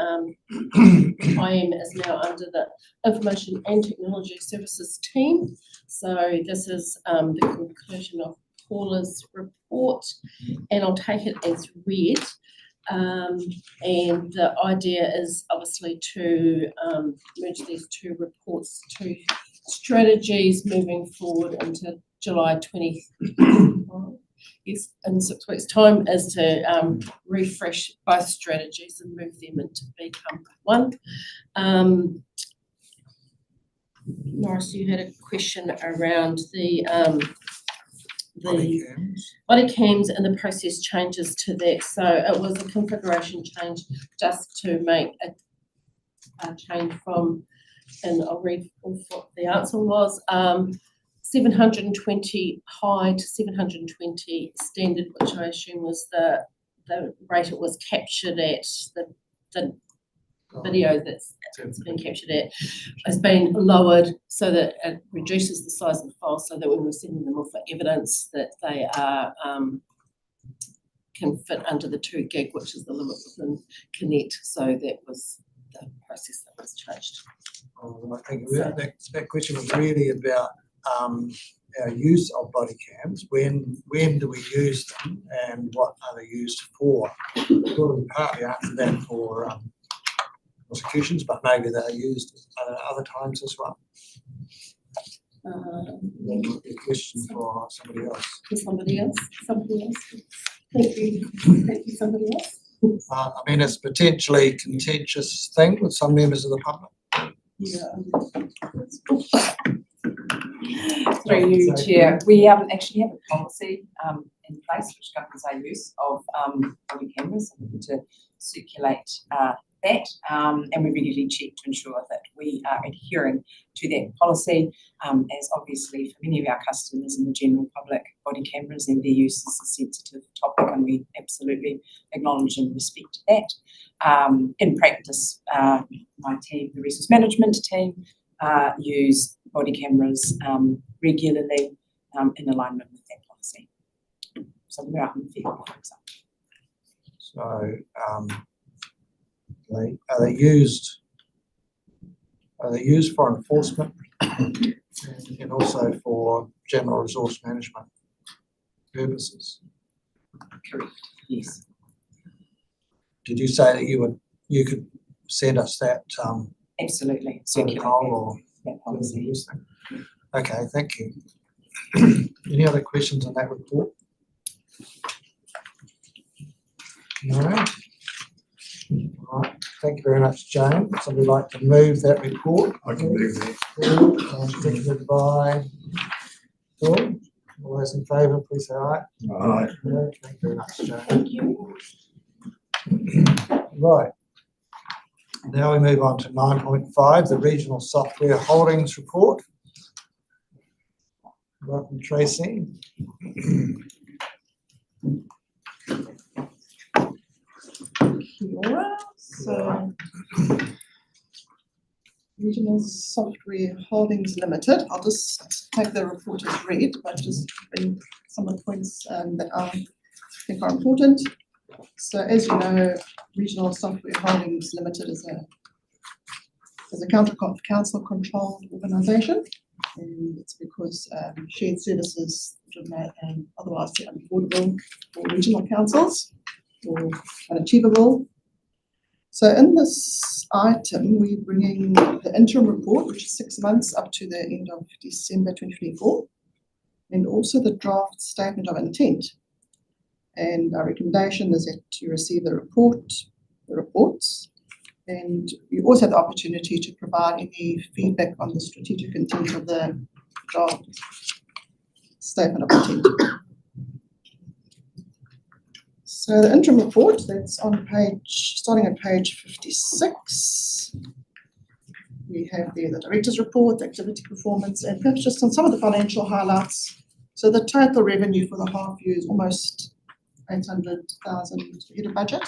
IM is now under the Information and Technology Services team. So this is the conclusion of Paula's report, and I'll take it as read. And the idea is obviously to merge these two reports to strategies moving forward into July 20. Yes, in 6 weeks' time, is to refresh both strategies and move them into become one. Norris, you had a question around the body cams and the process changes to that. So it was a configuration change just to make a change from, and I'll read off what the answer was, 720 high to 720 standard, which I assume was the rate it was captured at, the video that's been captured at, has been lowered so that it reduces the size of the file, so that when we're sending them off for evidence that they are can fit under the 2 gig, which is the limit within Connect. So that was the process that was changed. I think that question was really about our use of body cams. When do we use them, and what are they used for? We'll partly answer that for prosecutions, but maybe they're used other times as well. A question for somebody else. For somebody else. Thank you. Somebody else. I mean, it's potentially contentious thing with some members of the public. Yeah. Through you, Chair, we actually have a policy in place which governs our use of body cameras, and to circulate that, and we regularly check to ensure that we are adhering to that policy, as obviously for many of our customers and the general public, body cameras and their use is a sensitive topic, and we absolutely acknowledge and respect that. In practice, my team, the resource management team, use body cameras regularly in alignment with that policy. So we're out in the field, for example. So are they used for enforcement and also for general resource management purposes? Correct. Yes. Did you say that you could send us that Absolutely. protocol or that policy? Okay, thank you. Any other questions on that report? No. All right. Thank you very much, Jane. Somebody like to move that report? I can move that. Seconded by Dawn. All those in favour, please say aye. Aye. No, thank you very much, Jane. Thank you. Right. Now we move on to 9.5, the Regional Software Holdings Report. Welcome, Tracy. So, Regional Software Holdings Limited, I'll just take the report as read, but just bring some of the points that I think are important. So as you know, Regional Software Holdings Limited is a council controlled organisation, and it's because shared services are otherwise unaffordable for regional councils or unachievable. So in this item, we're bringing the interim report, which is 6 months up to the end of December 2024, and also the draft statement of intent. And our recommendation is that you receive the reports, and you also have the opportunity to provide any feedback on the strategic intent of the draft statement of intent. So the interim report, that's on starting at page 56. We have there the director's report, the activity performance, and perhaps just on some of the financial highlights. So the total revenue for the half year is almost 800,000 ahead of budget.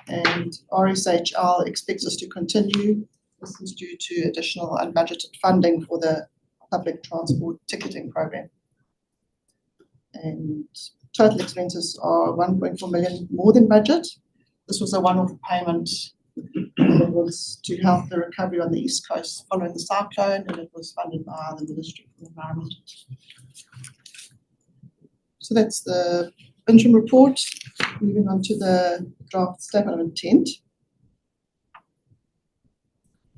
And RSHL expects us to continue. This is due to additional unbudgeted funding for the public transport ticketing program. And total expenses are 1.4 million more than budget. This was a one-off payment that was to help the recovery on the East Coast following the cyclone, and it was funded by the Ministry of the Environment. So that's the interim report. Moving on to the draft statement of intent.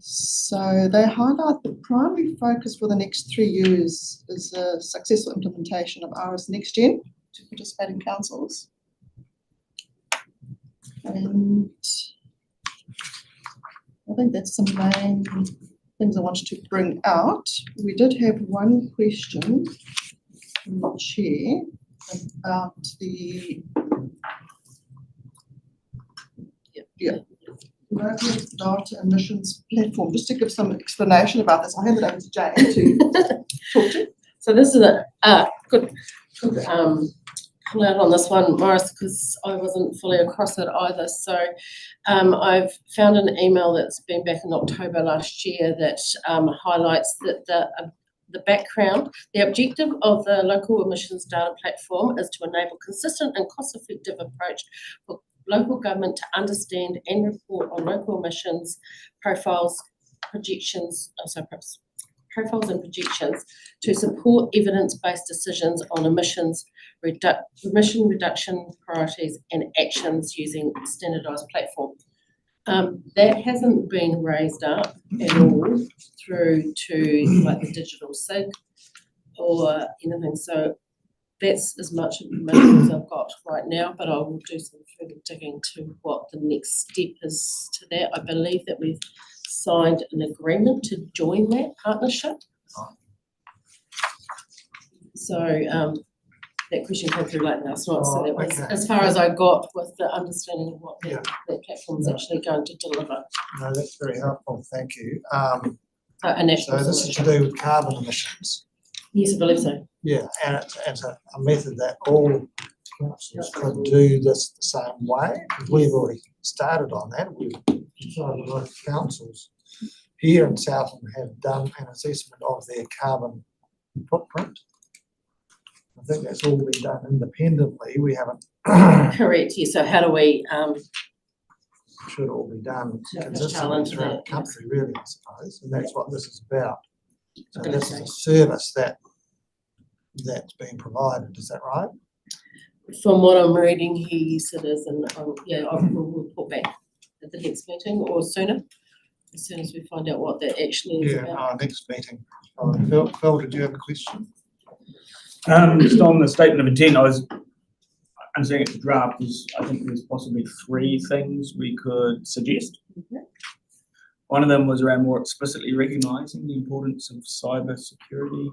So they highlight the primary focus for the next 3 years is a successful implementation of RS NextGen to participating councils. And I think that's the main things I wanted to bring out. We did have one question from the chair about the local data emissions platform. Just to give some explanation about this, I'll hand it over to Jane to talk to. So this is a good call out on this one, Morris, because I wasn't fully across it either. So I've found an email that's been back in October last year that highlights that the background. The objective of the local emissions data platform is to enable consistent and cost-effective approach for local government to understand and report on local emissions profiles, profiles and projections to support evidence-based decisions on emission reduction priorities and actions using standardised platform. That hasn't been raised up at all through to like the digital SIG or anything. So that's as much information as I've got right now, but I will do some further digging to what the next step is to that. I believe that we've signed an agreement to join that partnership. So that question came through late last night, so that was as far as I got with the understanding of what that platform is actually going to deliver. No, that's very helpful, thank you. A national So this is to do with carbon emissions. Yes, I believe so. Yeah, and it's a method that all councils could do this the same way. We've already started on that. We've decided that councils here in Southland have done an assessment of their carbon footprint. I think that's all been done independently. We haven't. Correct, yes. So how do we should all be done consistently challenge throughout that, the country, really, I suppose, and that's what this is about. So Okay. this is a service that's being provided, is that right? From what I'm reading, he said is, and I will report back at the next meeting or sooner, as soon as we find out what that actually is Yeah, about. our next meeting. Phil, did you have a question? Just on the statement of intent, I'm saying it's a draft, I think there's possibly 3 things we could suggest. One of them was around more explicitly recognising the importance of cyber security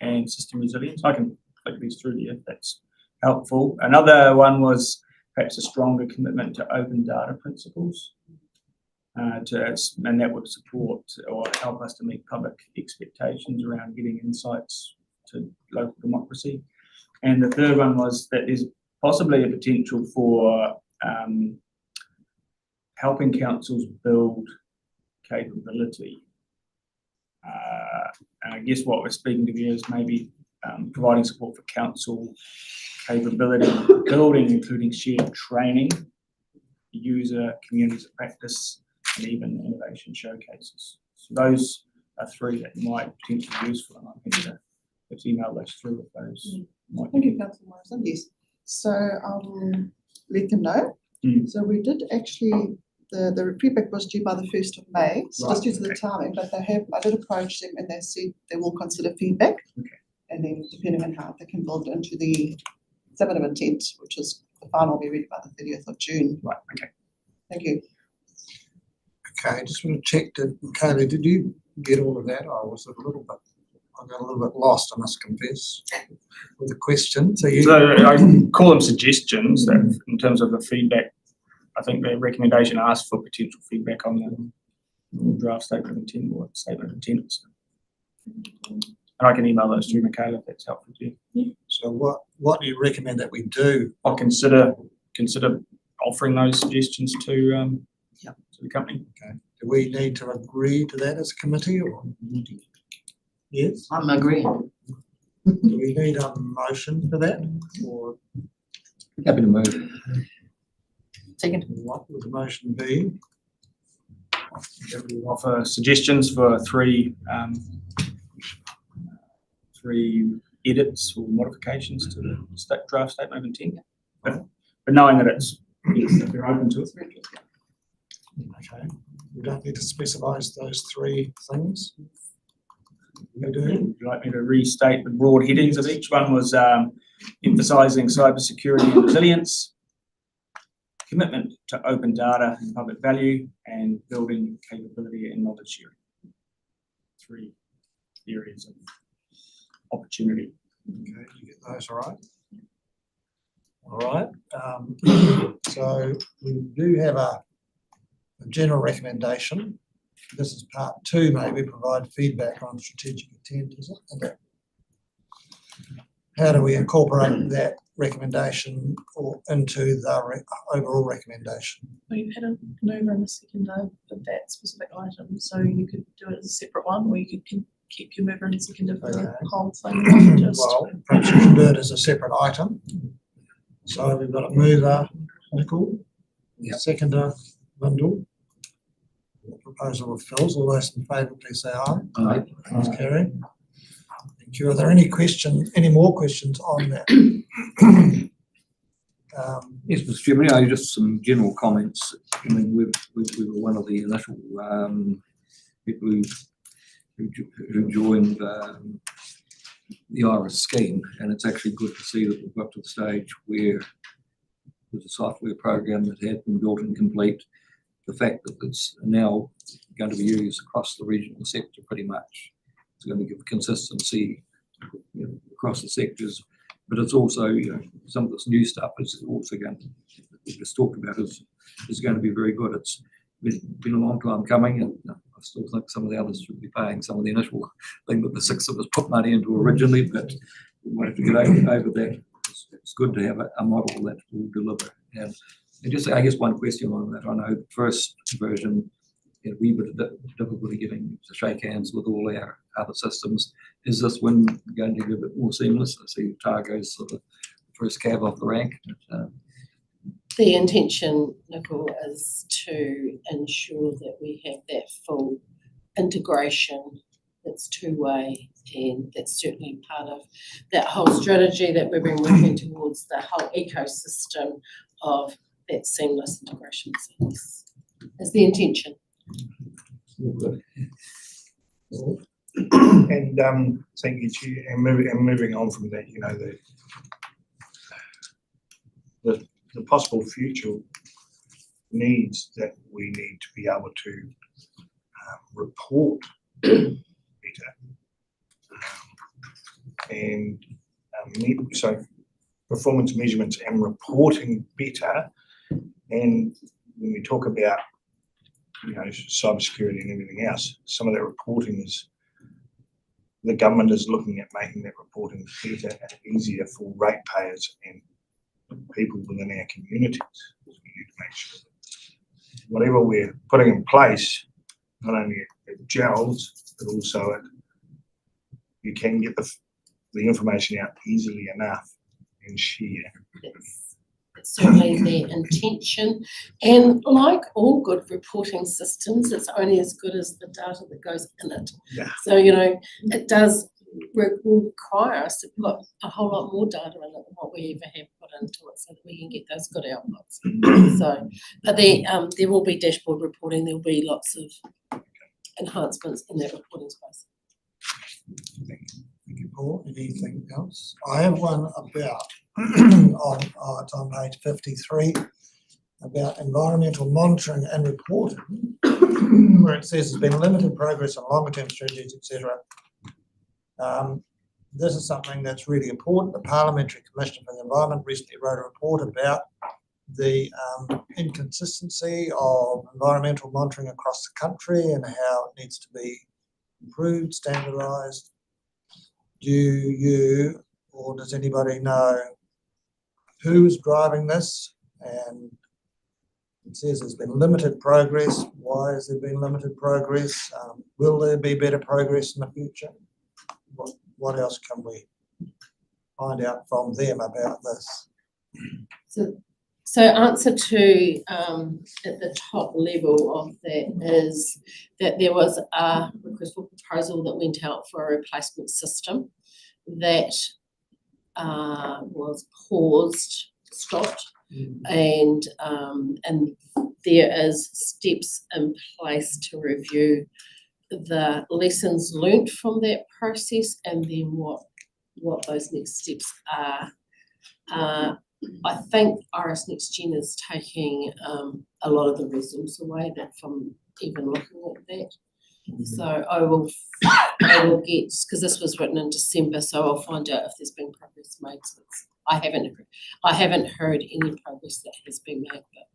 and system resilience. I can click these through here if that's helpful. Another one was perhaps a stronger commitment to open data principles, and that would support or help us to meet public expectations around getting insights to local democracy. And the third one was that there's possibly a potential for helping councils build capability. And I guess what we're speaking to here is maybe providing support for council capability building, including shared training, user communities of practice, and even innovation showcases. So those are 3 that might potentially be useful, and I think let's email those through with those. Thank you, Councillor Morrison. Yes. So I will let them know. So we did actually, the feedback was due by the 1st of May, so just due to the timing, but I did approach them and they said they will consider feedback. And then depending on how they can build it into the statement of intent, which is the final will be ready by the 30th of June. Right, okay. Thank you. Okay, just want to check, Kaylee, did you get all of that? I got a little bit lost, I must confess, with the question. So I call them suggestions that in terms of the feedback, I think the recommendation asks for potential feedback on the draft statement of intent or statement of intent. And I can email those to Michaela if that's helpful to you. So what do you recommend that we do? I'll consider offering those suggestions to the company. Okay. Do we need to agree to that as a committee or? Yes? I'm agreeing. Do we need a motion for that or? Happy to move. Second. What would the motion be? We offer suggestions for 3 edits or modifications to the draft statement of intent. But knowing that it's, if they're open to it. Okay. We don't need to specify those three things. We do. Would you like me to restate the broad headings of each one? Was emphasising cybersecurity and resilience, commitment to open data and public value, and building capability and knowledge sharing. 3 areas of opportunity. Okay, you get those all right? All right, so we do have a general recommendation. This is part 2, maybe provide feedback on strategic intent, is it? How do we incorporate that recommendation or into the overall recommendation? We've had a maneuver in the second of that specific item, so you could do it as a separate one, or you could keep your mover in second of the whole thing. Well, perhaps you can do it as a separate item. So we've got a mover, Nicole, seconder, Lyndall. Proposal of Phil's. All those in favour, please say aye. Aye. That's carried. Thank you. Are there any more questions on that? Yes, Mr. Chairman, just some general comments. I mean, we were one of the initial people who joined the IRIS scheme, and it's actually good to see that we've got to the stage where there's a software program that had been built and complete. The fact that it's now going to be used across the regional sector pretty much. It's going to give consistency across the sectors, but it's also, some of this new stuff is also going to, we just talked about, is going to be very good. It's been a long time coming, and I still think some of the others should be paying some of the initial thing that the 6 of us put money into originally, but we might have to get over that. It's good to have a model that will deliver. And just, I guess, one question on that. I know the first version, we had a wee bit of difficulty getting to shake hands with all our other systems. Is this one going to be a bit more seamless? I see Targo's sort of first cab off the rank. The intention, Nicole, is to ensure that we have that full integration that's two-way, and that's certainly part of that whole strategy that we've been working towards, the whole ecosystem of that seamless integration. So this is the intention. And thank you, Chair. And moving on from that, the possible future needs that we need to be able to report better, so performance measurements and reporting better. And when we talk about cybersecurity and everything else, some of that reporting is, the government is looking at making that reporting better and easier for ratepayers and people within our communities. We need to make sure that whatever we're putting in place, not only it gels, but also you can get the information out easily enough and share. It's certainly the intention, and like all good reporting systems, it's only as good as the data that goes in it. Yeah. So it does require us to put a whole lot more data in it than what we ever have put into it, so that we can get those good outputs. So, but there will be dashboard reporting. There will be lots of enhancements in that reporting space. Thank you, Paul. Anything else? I have one about it's on page 53, about environmental monitoring and reporting, where it says there's been limited progress on longer term strategies, etc. This is something that's really important. The Parliamentary Commission for the Environment recently wrote a report about the inconsistency of environmental monitoring across the country and how it needs to be improved, standardised. Do you or does anybody know who's driving this? And it says there's been limited progress. Why has there been limited progress? Will there be better progress in the future? What else can we find out from them about this? So answer to at the top level of that is that there was a request for proposal that went out for a replacement system that was paused, stopped, and there is steps in place to review the lessons learnt from that process and then what those next steps are. I think Iris Next Gen is taking a lot of the resource away that from even looking at that. So I will get, because this was written in December, so I'll find out if there's been progress made since. I haven't heard any progress that has been made, but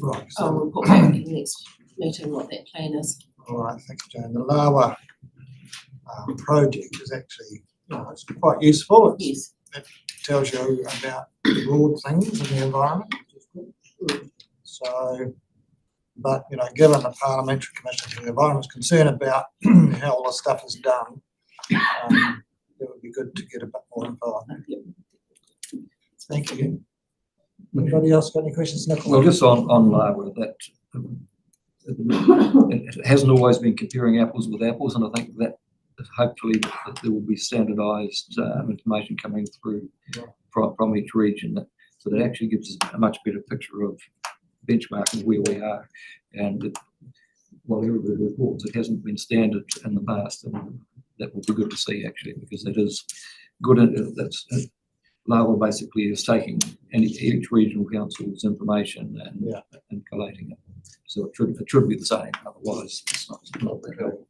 Right, I'll so, report back in the next meeting what that plan is. all right, thank you, Jane. The LAWA project is actually, it's quite useful. Yes. It tells you about broad things in the environment, which is good. So, but, given the Parliamentary Commission for the Environment's concern about how all this stuff is done, it would be good to get a bit more info on that. Thank you. Anybody else got any questions, Nicola? Well, just on LAWA, that it hasn't always been comparing apples with apples, and I think that hopefully that there will be standardised information coming through from each region, so that actually gives us a much better picture of benchmarking where we are. And while everybody reports it hasn't been standard in the past, and that will be good to see actually, because it is good. That's LAWA basically is taking each regional council's information and collating it. So it should be the same. Otherwise, it's not that helpful.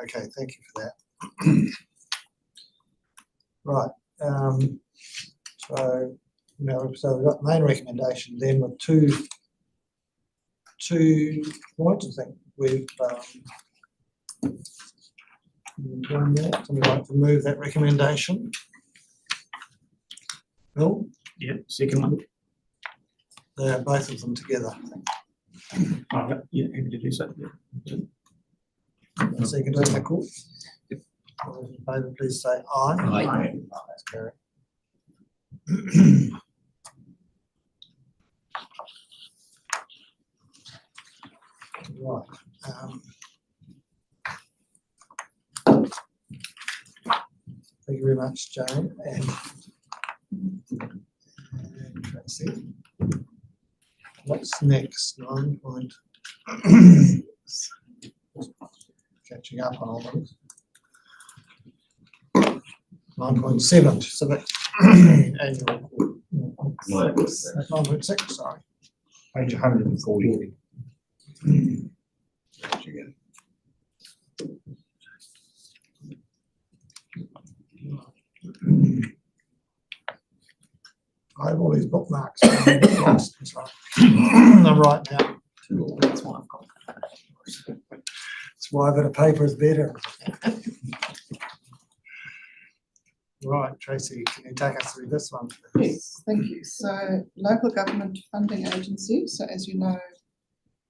Okay, thank you for that. Right. So we've got the main recommendation then with two points. I think we've done that. Somebody like to move that recommendation? Bill? Yeah, second one. They're both of them together. Yeah, happy to do so. Yeah. Second, Nicole? Yep. All those in favour, please say aye. Aye. That's carried. Right. Thank you very much, Jane and Tracy. What's next? 9 point. Catching up on all those. 9.7, civic annual report. 9.6, sorry. Page 140. I have all these bookmarks. I'm a bit lost, that's right. I'm right now. That's why I've got. That's why a bit of paper is better. Right, Tracy, can you take us through this one? Yes, thank you. So local government funding agency. So as you know,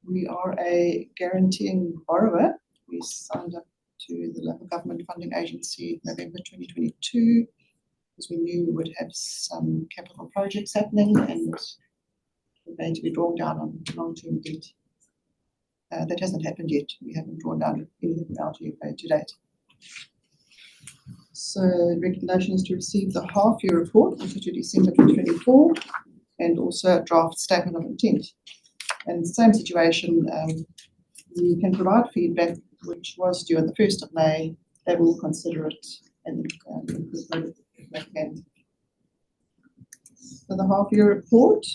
we are a guaranteeing borrower. We signed up to the local government funding agency November 2022 because we knew we would have some capital projects happening and we're going to be drawn down on long-term debt. That hasn't happened yet. We haven't drawn down anything from LGFA to date. So the recommendation is to receive the half-year report, which is to December 2024, and also a draft statement of intent. And same situation, you can provide feedback, which was due on the 1st of May. They will consider it and incorporate it if they can. So the half-year report,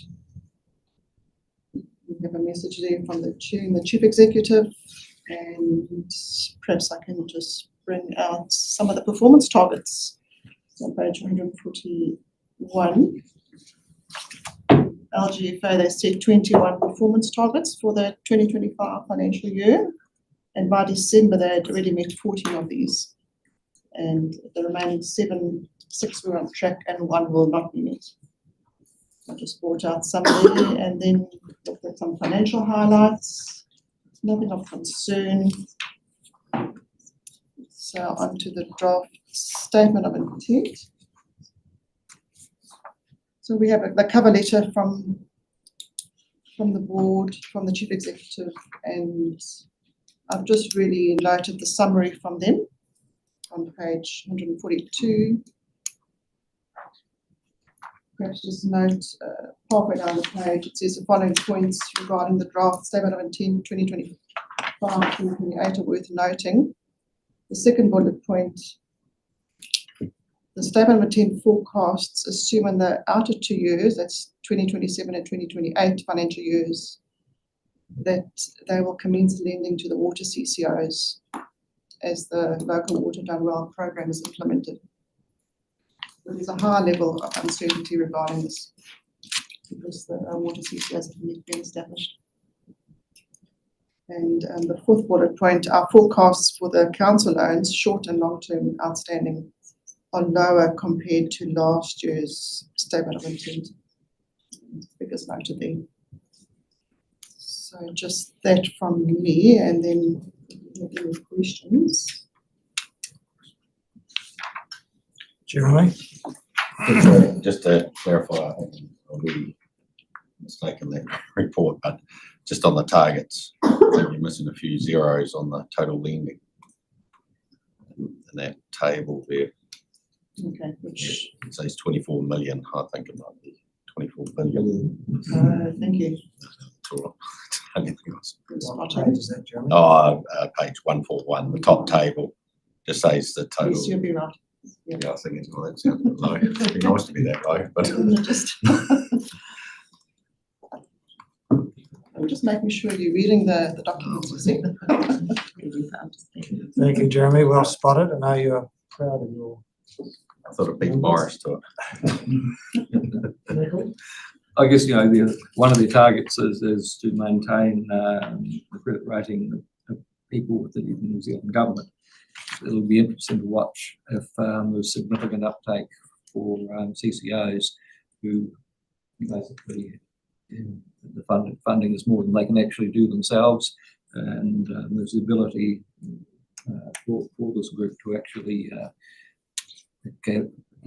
we have a message there from the chair and the chief executive, and perhaps I can just bring out some of the performance targets. So on page 141, LGFA, they set 21 performance targets for the 2025 financial year, and by December they had already met 14 of these, and the remaining 6 were on track and 1 will not be met. I just brought out some there and then looked at some financial highlights, nothing of concern. So onto the draft statement of intent. So we have the cover letter from the board, from the chief executive, and I've just really noted the summary from them on page 142. perhaps just note, halfway down the page, it says the following points regarding the draft statement of intent 2025-2028 are worth noting. The second bullet point, the statement of intent forecasts assume in the outer 2 years, that's 2027 and 2028 financial years, that they will commence lending to the water CCOs as the local water done well program is implemented. There's a high level of uncertainty regarding this because the water CCOs have not been established. And the fourth bullet point, our forecasts for the council loans, short and long-term outstanding, are lower compared to last year's statement of intent. Figures noted there. So just that from me, and then any questions. Jeremy? Just to clarify, I think I'll be mistaken that report, but just on the targets, I think you're missing a few zeros on the total lending in that table there. Okay, which, It says 24 million, I think it might be 24 billion. thank you. That's all. Anything else? What page is that, Jeremy? Oh, page 141, the top table, just says the total. Yes, you'll be right. Yeah, I think it's, well, that sounds a bit low. It'd be nice to be that low, but. I'm just making sure you're reading the documents you see. Thank you, Jeremy. Well spotted. I know you're proud of your. I thought it'd be Morris to it. I guess, one of their targets is to maintain the credit rating of people within the New Zealand government. It'll be interesting to watch if there's significant uptake for CCOs who basically the funding is more than they can actually do themselves, and there's the ability for this group to actually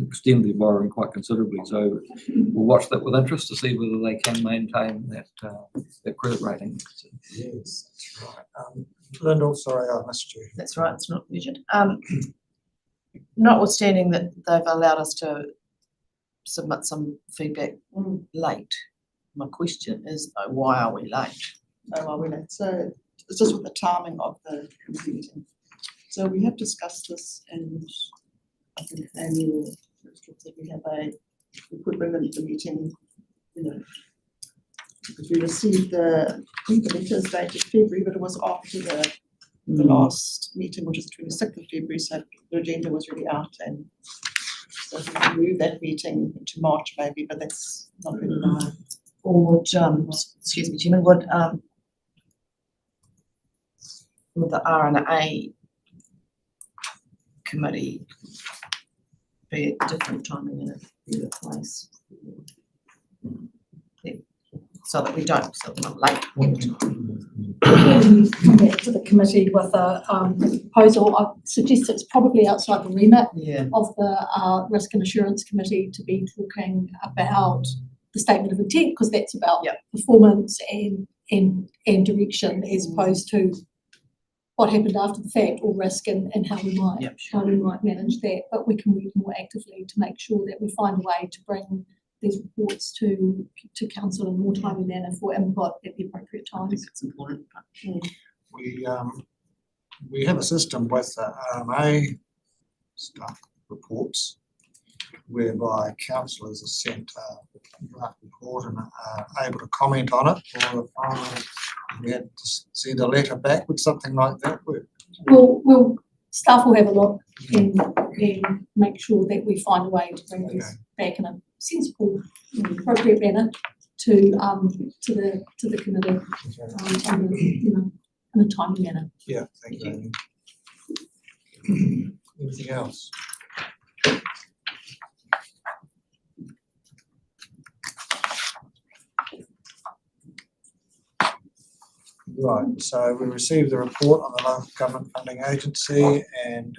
extend their borrowing quite considerably. So we'll watch that with interest to see whether they can maintain that credit rating. Yes, that's right. Lyndall, sorry, I missed you. That's right, it's not measured. Notwithstanding that they've allowed us to submit some feedback late, my question is, though, why are we late? Oh, well, we're late. So it's just with the timing of the committee meeting. So we have discussed this, and I think Amy will, that we could bring them to the meeting, because we received the letters dated February, but it was after the last meeting, which is the 26th of February, so the agenda was really out, and so we can move that meeting into March maybe, but that's not really now. Or would, excuse me, Chairman, would the R&A committee be at different timing in a place? Yeah. So that we're not late all the time. Come back to the committee with a proposal. I suggest it's probably outside the remit of the Risk and Assurance Committee to be talking about the statement of intent, because that's about performance and direction, as opposed to what happened after the fact, or risk and how we might manage that. But we can work more actively to make sure that we find a way to bring these reports to council in a more timely manner for input at the appropriate times. I think it's important. We have a system with RMA staff reports whereby councillors are sent a draft report and are able to comment on it, or if we had to send a letter back, would something like that work? Well, staff will have a look and make sure that we find a way to bring these back in a sensible, appropriate manner to the committee, in a timely manner. Yeah, thank you. Anything else? Right, so we received the report on the Local Government Funding Agency, and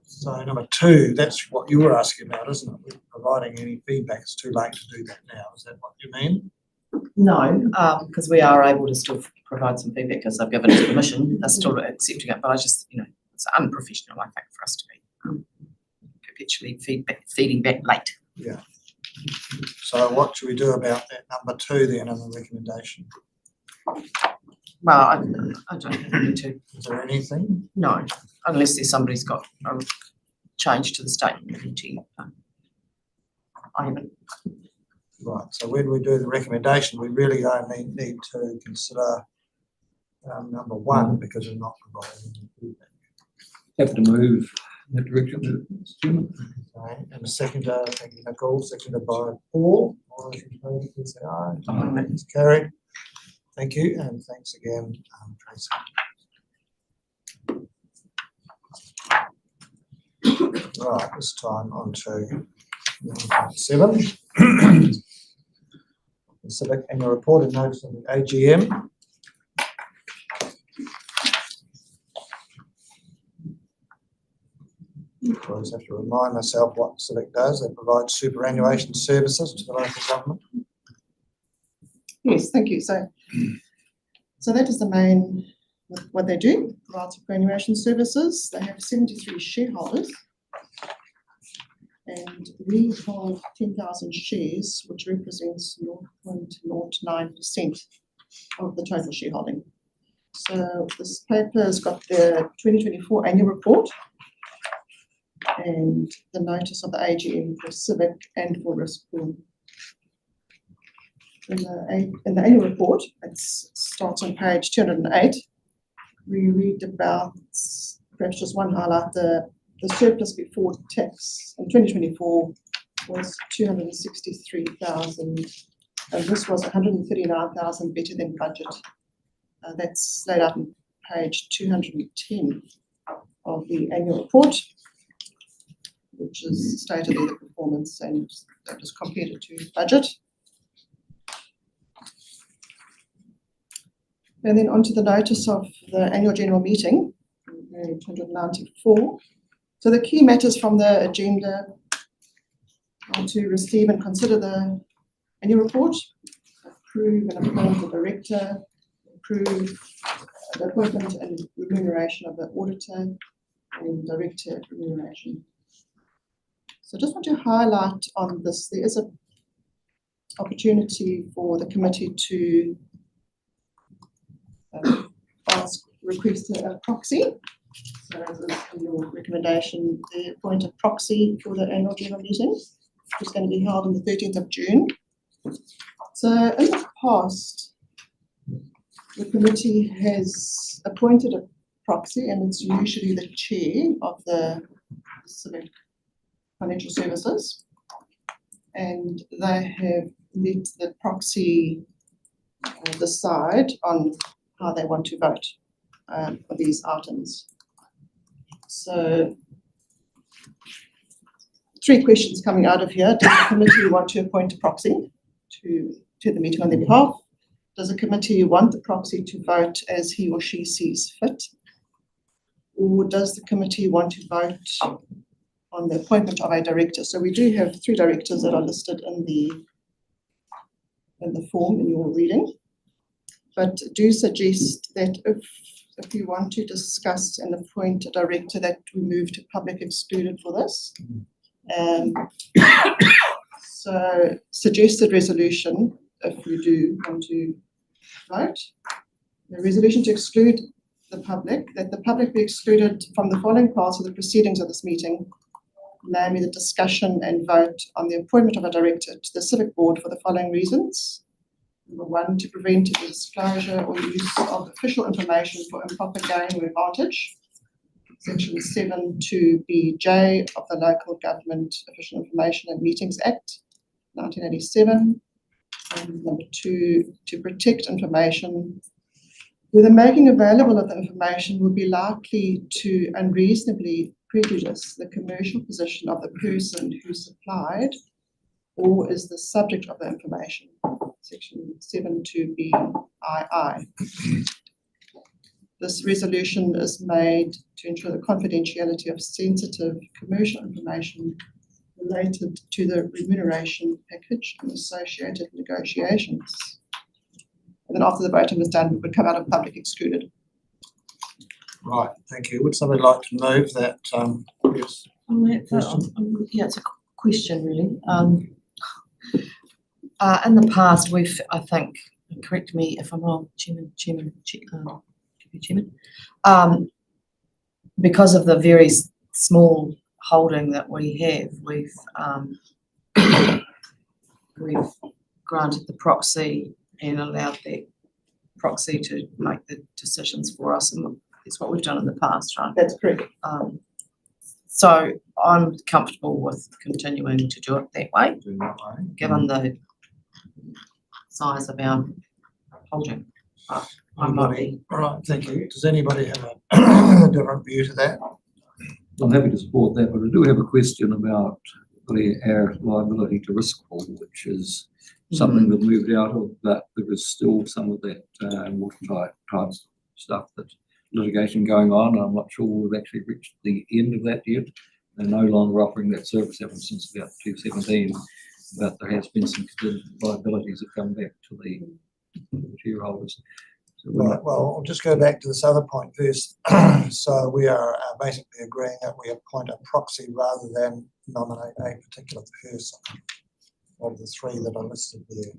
so number 2, that's what you were asking about, isn't it? We're providing any feedback. It's too late to do that now. Is that what you mean? No, because we are able to still provide some feedback because they've given us permission. They're still accepting it, but I just, it's unprofessional, I think, for us to be perpetually feeding back late. Yeah. So what should we do about that number 2 then in the recommendation? Well, I don't think we need to, Is there anything? no, unless somebody's got a change to the statement of intent. I haven't. Right, so when we do the recommendation, we really only need to consider number 1 because we're not providing any feedback. Have to move in that direction, Mr. Chairman. Okay, and the seconder, thank you, Nicole, seconded by Paul. All those in favour, please say aye. Aye. It's carried. Thank you, and thanks again, Tracy. Right, this time on to 7. The Civic Annual Report and notice of the AGM. I always have to remind myself what Civic does. They provide superannuation services to the local government. Yes, thank you. So that is the main, what they do, provide superannuation services. They have 73 shareholders. And we hold 10,000 shares, which represents 0.09% of the total shareholding. So this paper has got the 2024 annual report and the notice of the AGM for Civic and for Risk Pool. In the annual report, it starts on page 208. We read about, perhaps just one highlight, the surplus before tax in 2024 was 263,000, and this was 139,000 better than budget. That's laid out on page 210 of the annual report, which is stated in the performance and that is compared it to budget. And then onto the notice of the annual general meeting, page 194. So the key matters from the agenda are to receive and consider the annual report, approve and appoint the director, approve the appointment and remuneration of the auditor and director remuneration. So I just want to highlight on this, there is an opportunity for the committee to request a proxy. So as is in your recommendation, they appoint a proxy for the annual general meeting, which is going to be held on the 13th of June. So in the past, the committee has appointed a proxy, and it's usually the chair of the Civic Financial Services, and they have let the proxy decide on how they want to vote for these items. So 3 questions coming out of here. Does the committee want to appoint a proxy to the meeting on their behalf? Does the committee want the proxy to vote as he or she sees fit? Or does the committee want to vote on the appointment of a director? So we do have 3 directors that are listed in the form in your reading, but do suggest that if you want to discuss and appoint a director, that we move to public excluded for this. So suggested resolution, if you do want to vote, the resolution to exclude the public, that the public be excluded from the following parts of the proceedings of this meeting, namely the discussion and vote on the appointment of a director to the Civic Board for the following reasons. Number 1, to prevent the disclosure or use of official information for improper gain or advantage. Section 7(2)(b)(j) of the Local Government Official Information and Meetings Act, 1987. And number 2, to protect information where the making available of the information would be likely to unreasonably prejudice the commercial position of the person who supplied or is the subject of the information. Section 7(2)(b)(ii). This resolution is made to ensure the confidentiality of sensitive commercial information related to the remuneration package and associated negotiations. And then after the voting is done, it would come out of public excluded. Right, thank you. Would somebody like to move that? Yes. Yeah, it's a question really. In the past, I think, correct me if I'm wrong, Deputy Chairman, because of the very small holding that we have, we've granted the proxy and allowed that proxy to make the decisions for us, and that's what we've done in the past, right? That's correct. So I'm comfortable with continuing to do it that way, given the size of our holding. I might be. All right, thank you. Does anybody have a different view to that? I'm happy to support that, but I do have a question about our liability to risk pool, which is something that moved out of, but there is still some of that watertight type stuff, that litigation going on. I'm not sure we've actually reached the end of that yet. They're no longer offering that service, ever since about 2017, but there has been some liabilities that come back to the shareholders. So Right, well, I'll just go back to this other point first. So we are basically agreeing that we appoint a proxy rather than nominate a particular person of the three that are listed there.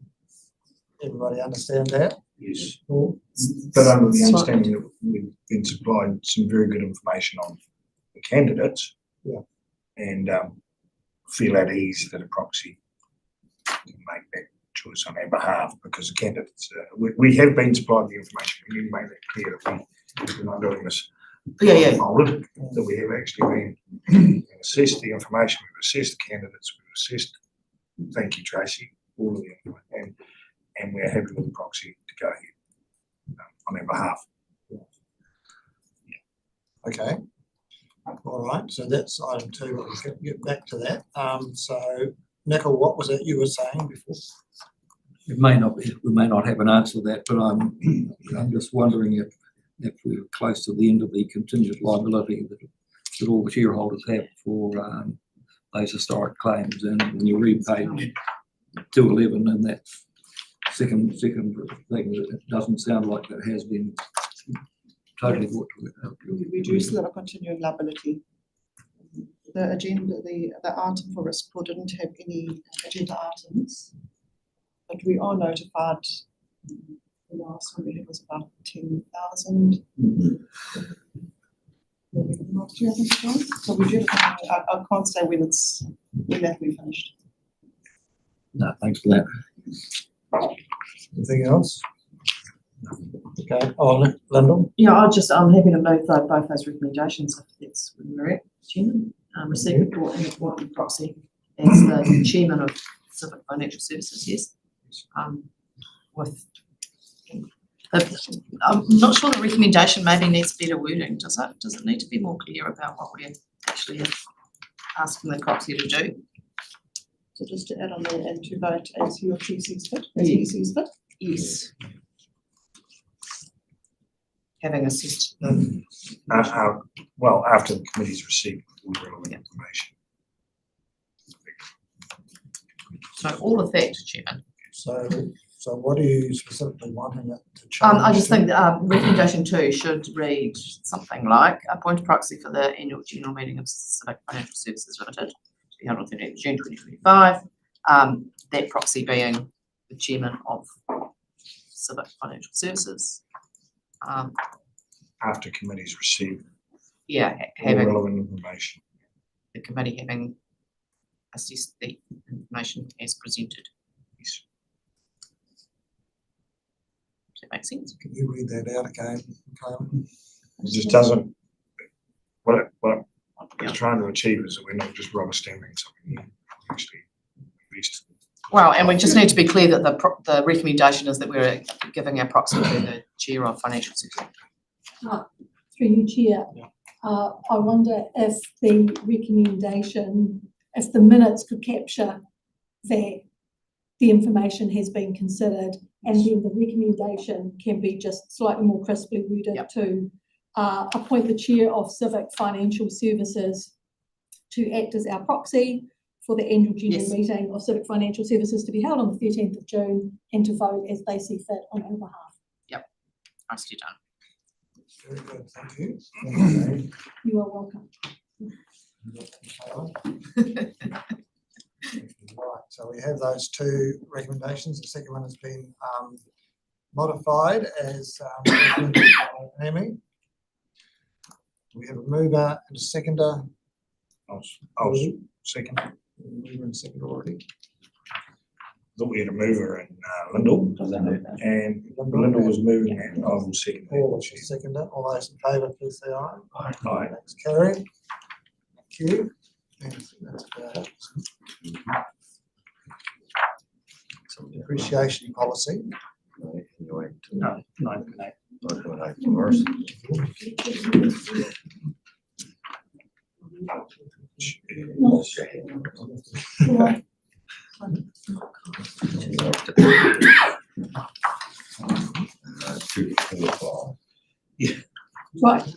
Everybody understand that? Yes. But under the understanding that we've been supplied some very good information on the candidates. Yeah. And feel at ease that a proxy can make that choice on our behalf, because the candidates, we have been supplied the information. We need to make that clear that we're not doing this. Folded, that we have actually been assessed the information, we've assessed the candidates, we've assessed, thank you Tracy, all of the information, and we're happy with the proxy to go ahead on our behalf. Okay. All right, so that's item 2. We'll get back to that. So Nicole, what was it you were saying before? we may not have an answer to that, but I'm just wondering if we're close to the end of the contingent liability that all the shareholders have for those historic claims. And when you read page 211 and that second thing, it doesn't sound like that has been totally brought to it. We do still have a continuing liability. The agenda, the item for risk pool didn't have any agenda items, but we are notified. The last one we had was about 10,000. Last year, I think it was. So we do have, I can't say when that we finished. No, thanks for that. Anything else? Okay. Oh, Lyndall? Yeah, I'm happy to move both those recommendations if that's where we're at, Chairman. Receive report and appoint proxy as the Chairman of Civic Financial Services, yes. I'm not sure the recommendation maybe needs better wording, does it? Does it need to be more clear about what we're actually asking the proxy to do? So just to add on there and to vote as he or she sees fit, as he sees fit? Yes. Having assessed well, after the committee's received all relevant information. So all of that, Chairman. So what are you specifically wanting it to change? I just think recommendation 2 should read something like appoint a proxy for the annual general meeting of Civic Financial Services Limited to be held on 30th June 2025. That proxy being the Chairman of Civic Financial Services. After committees received Yeah, all having relevant information. the committee having assessed the information as presented. Yes. Does that make sense? Can you read that out again, Karen? It just doesn't, what it's trying to achieve is that we're not just rubber stamping something, actually, at least. Well, and we just need to be clear that the recommendation is that we're giving our proxy to the Chair of Financial Services. Through you, Chair, I wonder if the recommendation, if the minutes could capture that the information has been considered, and then the recommendation can be just slightly more crisply worded to appoint the Chair of Civic Financial Services to act as our proxy for the annual general meeting of Civic Financial Services to be held on the 13th of June and to vote as they see fit on our behalf. Yep, nicely done. Very good, thank you. You are welcome. Right, so we have those two recommendations. The second one has been modified as recommended by Amy. We have a mover and a seconder. I'll second. Mover and seconder already. Thought we had a mover in Lyndall, and Lyndall was moving it. I will second. Paul is that. the seconder. All those in favour, please say aye. Aye. That's carried. Thank you. And that's about some depreciation policy. Anyway, No, 9.8. Morris. Right.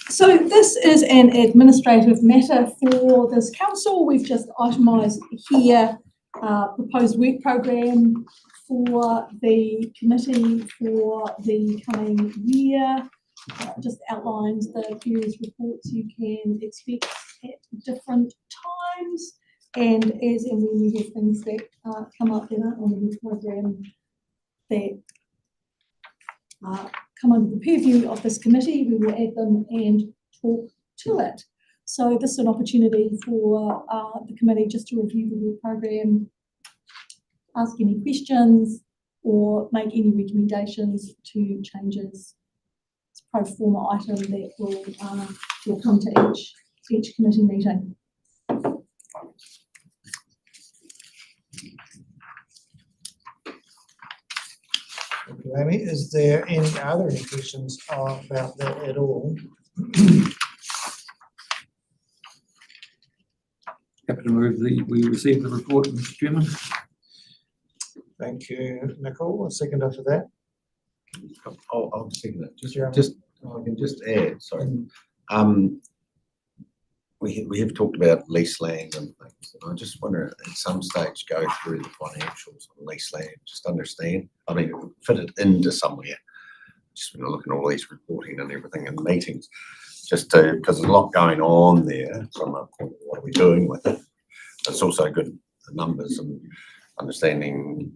So this is an administrative matter for this council. We've just itemised here proposed work programme for the committee for the coming year. Just outlines the various reports you can expect at different times. And as and when we have things that come up that aren't on the work programme that come under the purview of this committee, we will add them and talk to it. So this is an opportunity for the committee just to review the work programme, ask any questions or make any recommendations to changes. It's a pro forma item that will come to each committee meeting. Thank you, Amy. Is there any questions about that at all? Happy to move we received the report, Mr. Chairman. Thank you, Nicole. A seconder for that. I'll second that. Jeremy. Just, I can just add, sorry. We have talked about lease land and things, and I just wonder at some stage go through the financials on lease land, just understand. I mean, fit it into somewhere. Just when you're looking at all these reporting and everything and meetings, just to, because there's a lot going on there from a point of what are we doing with it. It's also good, the numbers and understanding,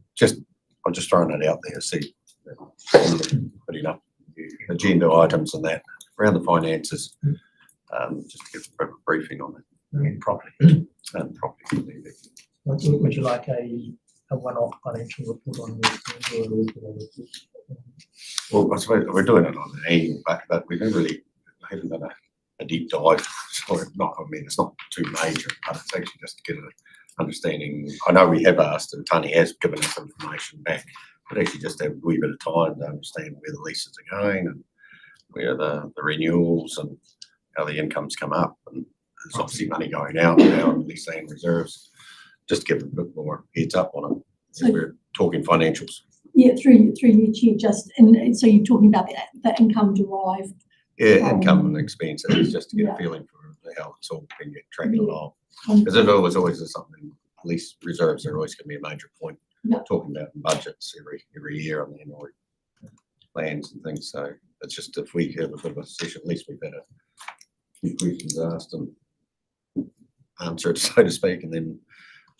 I'm just throwing it out there, see, putting up agenda items and that around the finances, just to get a briefing on it. And property. Would you like a one-off financial report on this? Or a regular report? Well, I suppose we're doing it on an annual, but we haven't done a deep dive. So it's not too major, but it's actually just to get an understanding. I know we have asked, and Tony has given us information back, but actually just have a wee bit of time to understand where the leases are going and where the renewals and how the incomes come up. And there's obviously money going out now in lease land reserves. Just give a bit more heads up on it. So, we're talking financials. Yeah, through you, Chair, just, and so you're talking about the income derived. Yeah, income and expenses, just to get yeah. a feeling for how it's all been tracked along. Because if it was always something, lease reserves are always going to be a major point. Yeah. Talking about budgets every year on the annual plans and things. So it's just if we have a bit of a session, at least we've had a few questions asked and answered, so to speak, and then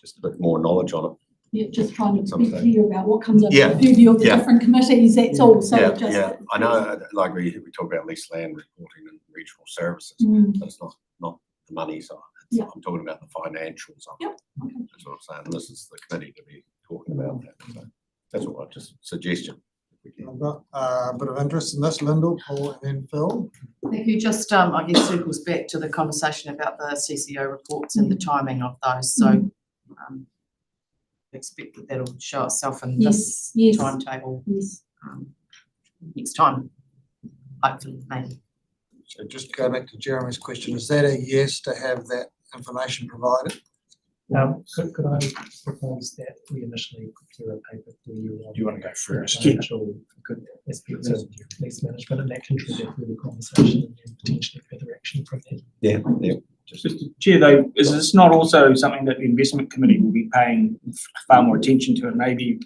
just a bit more knowledge on it. Yeah, just trying to be Something. clear about what comes under Yeah, the purview of the yeah. different committees, that's all, so Yeah, just. yeah, I know, like we talk about lease land reporting and regional services, Mm. but it's not the money side. Yeah. I'm talking about the financials of it. Yep, okay. That's what I'm saying, and this is the committee to be talking about that. So that's what I just suggestion. I've got a bit of interest in this, Lyndall, Paul, and then Phil. Thank you. Just, I guess circles back to the conversation about the CCO reports and the timing of those. So, expect that that'll show itself in this Yes, timetable yes. Next time, hopefully, maybe. So just to go back to Jeremy's question, is that a yes to have that information provided? Could I propose that we initially put through a paper for you? Do you want to go first? Financial good aspects of lease management, and that can trigger through the conversation and then potentially further action from there. Yeah, yeah. Mr. Chair, though, is this not also something that the investment committee will be paying far more attention to, and maybe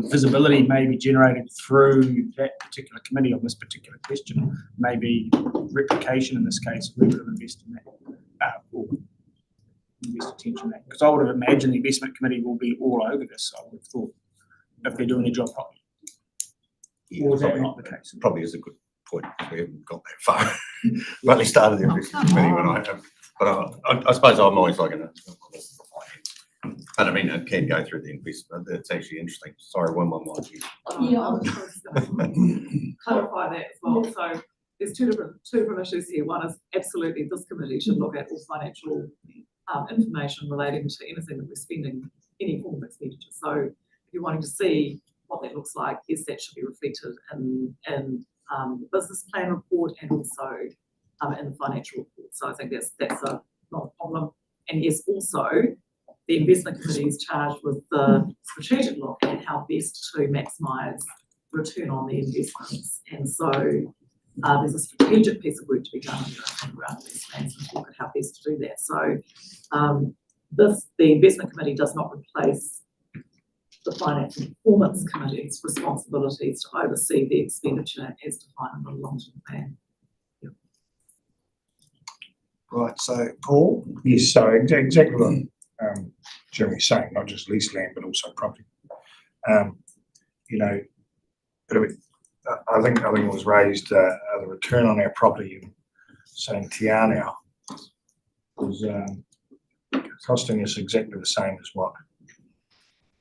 visibility may be generated through that particular committee on this particular question, maybe replication in this case, we would have invested in that, or invest attention in that. Because I would have imagined the investment committee will be all over this, I would have thought, if they're doing their job properly. Yeah, Or is that probably- not the case? Probably is a good point. We haven't got that far. We only started the investment committee when I have, but I suppose I'm always like but I mean, it can go through the investment. It's actually interesting. Sorry, one more. Yeah. I was just gonna clarify that as well. So there's two different issues here. One is absolutely this committee should look at all financial information relating to anything that we're spending, any form of expenditure. So if you're wanting to see what that looks like, yes, that should be reflected in the business plan report and also in the financial report. So I think that's not a problem. And yes, also the investment committee is charged with the strategic look at how best to maximise return on the investments. And so there's a strategic piece of work to be done around these plans and look at how best to do that. So the investment committee does not replace the finance and performance committee's responsibilities to oversee the expenditure as defined in the long-term plan. Right, so Paul? Yes, so exactly what Jeremy's saying, not just lease land, but also property. You know, I think it was raised, the return on our property in, say, in Te Anau was costing us exactly the same as what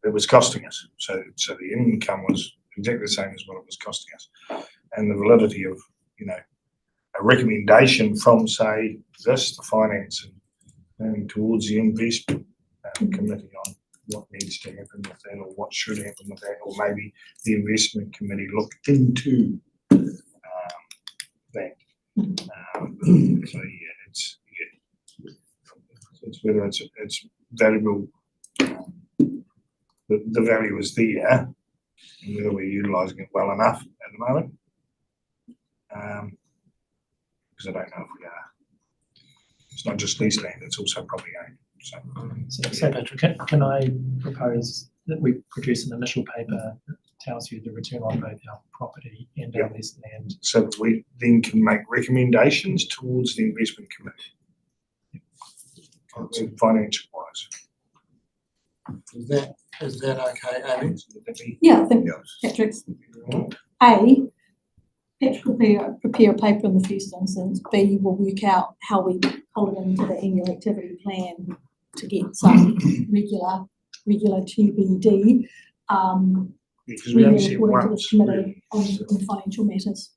it was costing us. So the income was exactly the same as what it was costing us. And the validity of, you know, a recommendation from, say, the finance and towards the investment committee on what needs to happen with that, or what should happen with that, or maybe the investment committee look into that. So yeah, it's whether it's valuable. The value is there, and whether we're utilising it well enough at the moment. Because I don't know if we are. It's not just lease land; it's also property owned. So Patrick, can I propose that we produce an initial paper that tells you the return on both our property and our leased land? So that we then can make recommendations towards the investment committee, financial wise. Is that okay, Amy? Yeah, I think Patrick's, Patrick will prepare a paper in the first instance. B, will work out how we hold it into the annual activity plan to get some regular TBD. Because we only see it reporting to once. this committee on financial matters.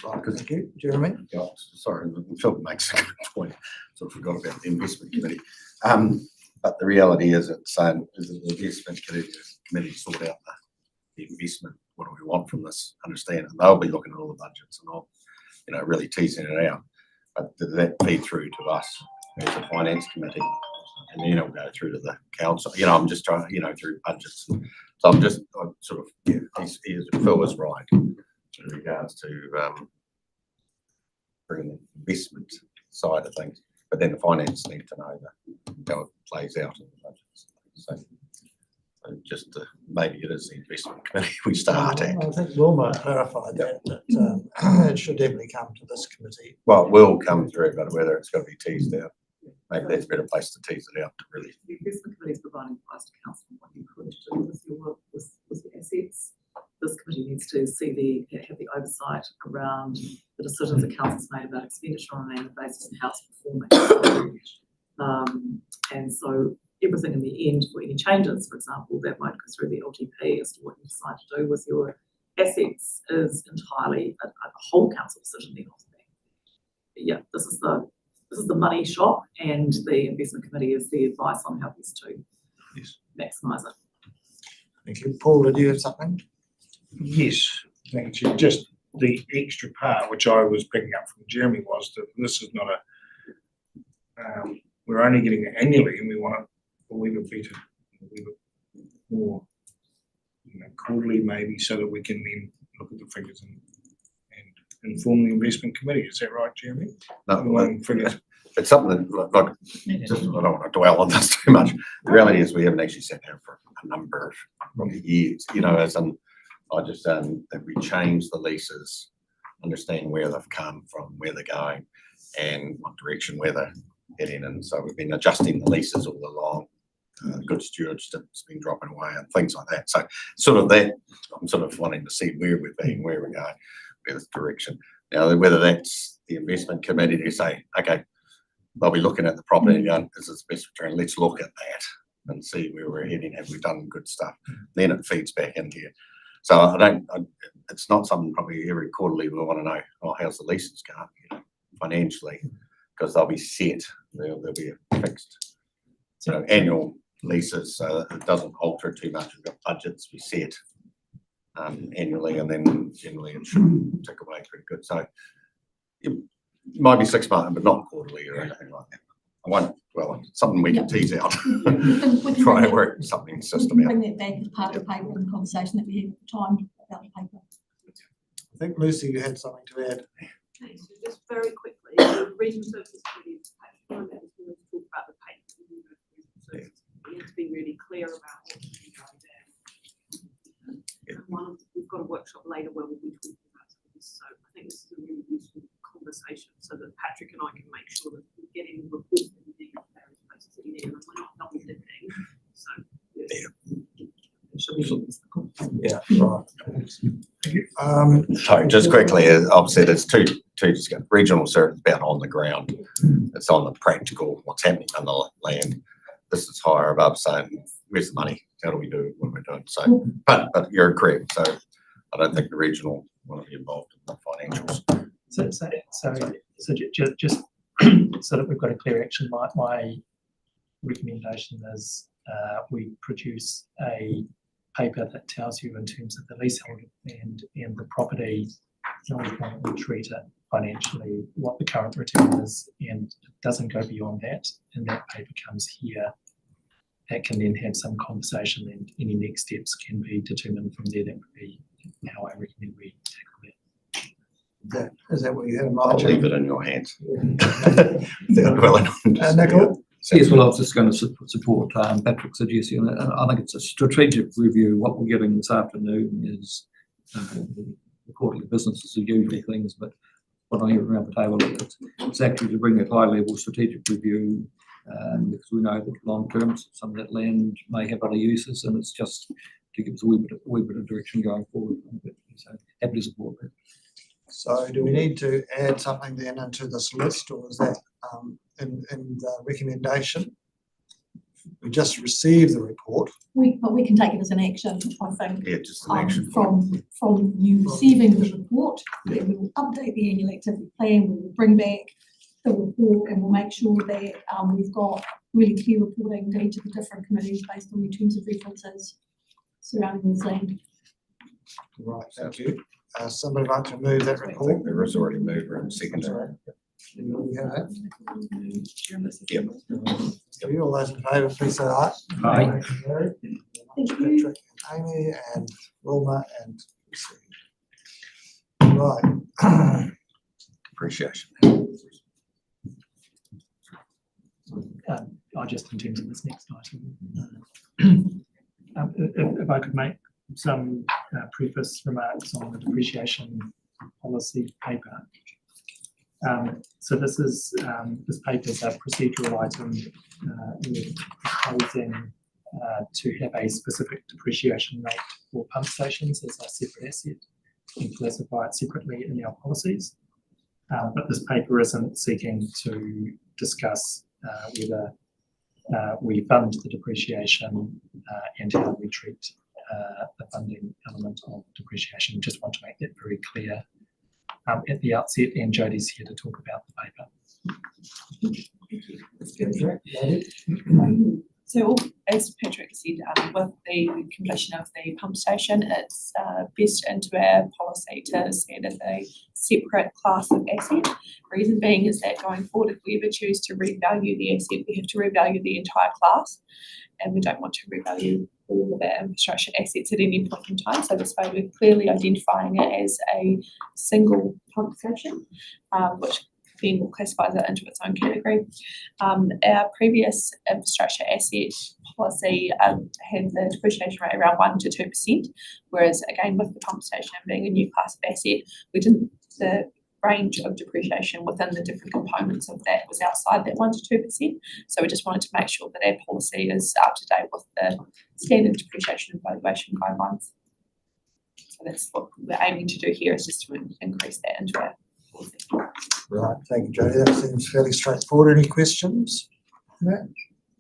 Right, because Thank you, Jeremy. yeah, sorry, Phil makes a good point. Sort of forgot about the investment committee. But the reality is that the investment committee sort out the investment. What do we want from this? Understand, and they'll be looking at all the budgets and all, you know, really teasing it out. But does that feed through to us as a finance committee? And then it'll go through to the council. You know, I'm just trying, you know, through budgets. So I'm sort of, yeah, Phil was right in regards to bringing the investment side of things. But then the finance need to know how it plays out in the budgets. So just maybe it is the investment committee we start at. I think Wilma clarified that it should definitely come to this committee. Well, it will come through, but whether it's going to be teased out, maybe that's a better place to tease it out to really. The investment committee is providing advice to council on what you could do with your assets. This committee needs to have the oversight around the decisions that council's made about expenditure on an annual basis and how it's performing. And so everything in the end, for any changes, for example, that might go through the LTP as to what you decide to do with your assets is entirely a whole council decision then. Yeah, this is the money shop, and the investment committee is the advice on how best to maximise it. Thank you. Paul, did you have something? Yes, thank you. Just the extra part, which I was picking up from Jeremy, was that this is not we're only getting it annually, and we want it a wee bit better, a wee bit more, you know, quarterly maybe, so that we can then look at the figures and inform the investment committee. Is that right, Jeremy? No, it's something that, I don't want to dwell on this too much. The reality is we haven't actually sat down for a number of years, you know, as in, I just, that we change the leases, understand where they've come from, where they're going, and what direction where they're heading. And so we've been adjusting the leases all along. Good stewardship's been dropping away and things like that. So sort of that, I'm sort of wanting to see where we're being, where we're going, where this direction. Now, whether that's the investment committee to say, okay, they'll be looking at the property and going, is this best return? Let's look at that and see where we're heading. Have we done good stuff? Then it feeds back in here. So it's not something probably every quarterly we want to know, oh, how's the leases going, you know, financially, because they'll be set. They'll be fixed, so annual leases, so that it doesn't alter too much. We've got budgets we set annually, and then generally it should tick away pretty good. So it might be 6 months, but not quarterly or anything like that. I won't, well, it's something we can tease out. Try to work something system out. Bring that back as part of the paper and the conversation that we had at the time about the paper. I think Lucy, you had something to add. Okay, so just very quickly, the Regional Services Committee is going to talk about the paper. So we need to be really clear about what's going to go there. We've got a workshop later where we'll be talking about some of this. So I think this is a really useful conversation so that Patrick and I can make sure that we're getting the report and the various places that you need, and we're not double dipping. So Yeah, right. Sorry, just quickly, obviously there's two discuss. Regional service about on the ground. It's on the practical, what's happening on the land. This is higher above, saying, where's the money? How do we do what we're doing? So, but you're correct. So I don't think the regional want to be involved in the financials. So just so that we've got a clear action, my recommendation is we produce a paper that tells you in terms of the leasehold and the property, how we treat it financially, what the current return is, and it doesn't go beyond that. And that paper comes here. That can then have some conversation, and any next steps can be determined from there. That would be how I recommend we tackle that. Is that what you had in I'll mind? leave it in your hands. Nicole? Yes, well, I was just going to support Patrick's suggestion. I think it's a strategic review. What we're getting this afternoon is the quarterly business as usual things, but what I hear around the table, it's actually to bring a high-level strategic review, because we know that long-term some of that land may have other uses, and it's just to give us a wee bit of direction going forward. So happy to support that. So do we need to add something then into this list, or is that in the recommendation? We just received the report. But we can take it as an action, I think. Yeah, just an action. From you receiving the report, then we will update the annual activity plan, we will bring back the report, and we'll make sure that we've got really clear reporting to each of the different committees based on the terms of references surrounding this land. Right, thank you. Somebody like to move that I think report? there is already mover and seconder. You already have that? Yep. So you all those in favour, please say aye. Aye. Thank you. Patrick, and Amy, and Wilma, and Lucy. Right. Appreciation. I just in terms of this next item, if I could make some preface remarks on the depreciation policy paper. So this paper is a procedural item. We're proposing to have a specific depreciation rate for pump stations as a separate asset and classify it separately in our policies. But this paper isn't seeking to discuss whether we fund the depreciation and how we treat the funding element of depreciation. We just want to make that very clear at the outset, and Jodie's here to talk about the paper. So as Patrick said, with the completion of the pump station, it's best into our policy to see it as a separate class of asset. Reason being is that going forward, if we ever choose to revalue the asset, we have to revalue the entire class, and we don't want to revalue all of our infrastructure assets at any point in time. So this way we're clearly identifying it as a single pump station, which then classifies it into its own category. Our previous infrastructure asset policy had the depreciation rate around 1 to 2%, whereas again with the pump station being a new class of asset, the range of depreciation within the different components of that was outside that 1 to 2%. So we just wanted to make sure that our policy is up to date with the standard depreciation and valuation guidelines. So that's what we're aiming to do here, is just to increase that into our policy. Right, thank you, Jodie. That seems fairly straightforward. Any questions? No?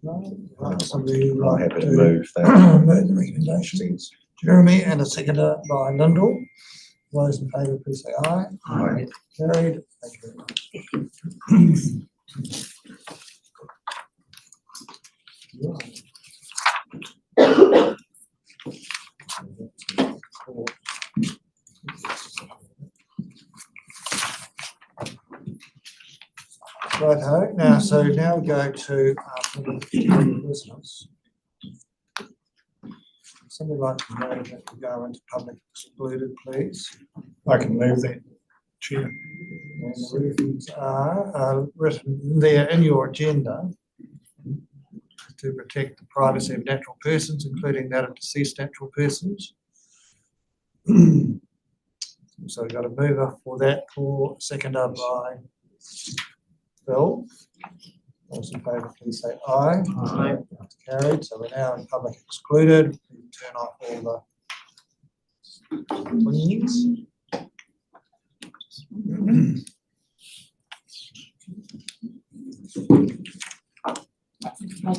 No? Right, somebody would I'm like happy to to move that. move the recommendation. Jeremy, and a seconder by Lyndall. Those in favour, please say aye. Aye. Carried. Thank you very much. Righto, now we go to business. Somebody like to know that we go into public excluded, please. I can move that, Chair. And the reasons are written there in your agenda to protect the privacy of natural persons, including that of deceased natural persons. So we've got a mover for that, for seconder by Bill. Those in favour, please say aye. Aye. That's carried. So we're now in public excluded. We can turn off all the wings.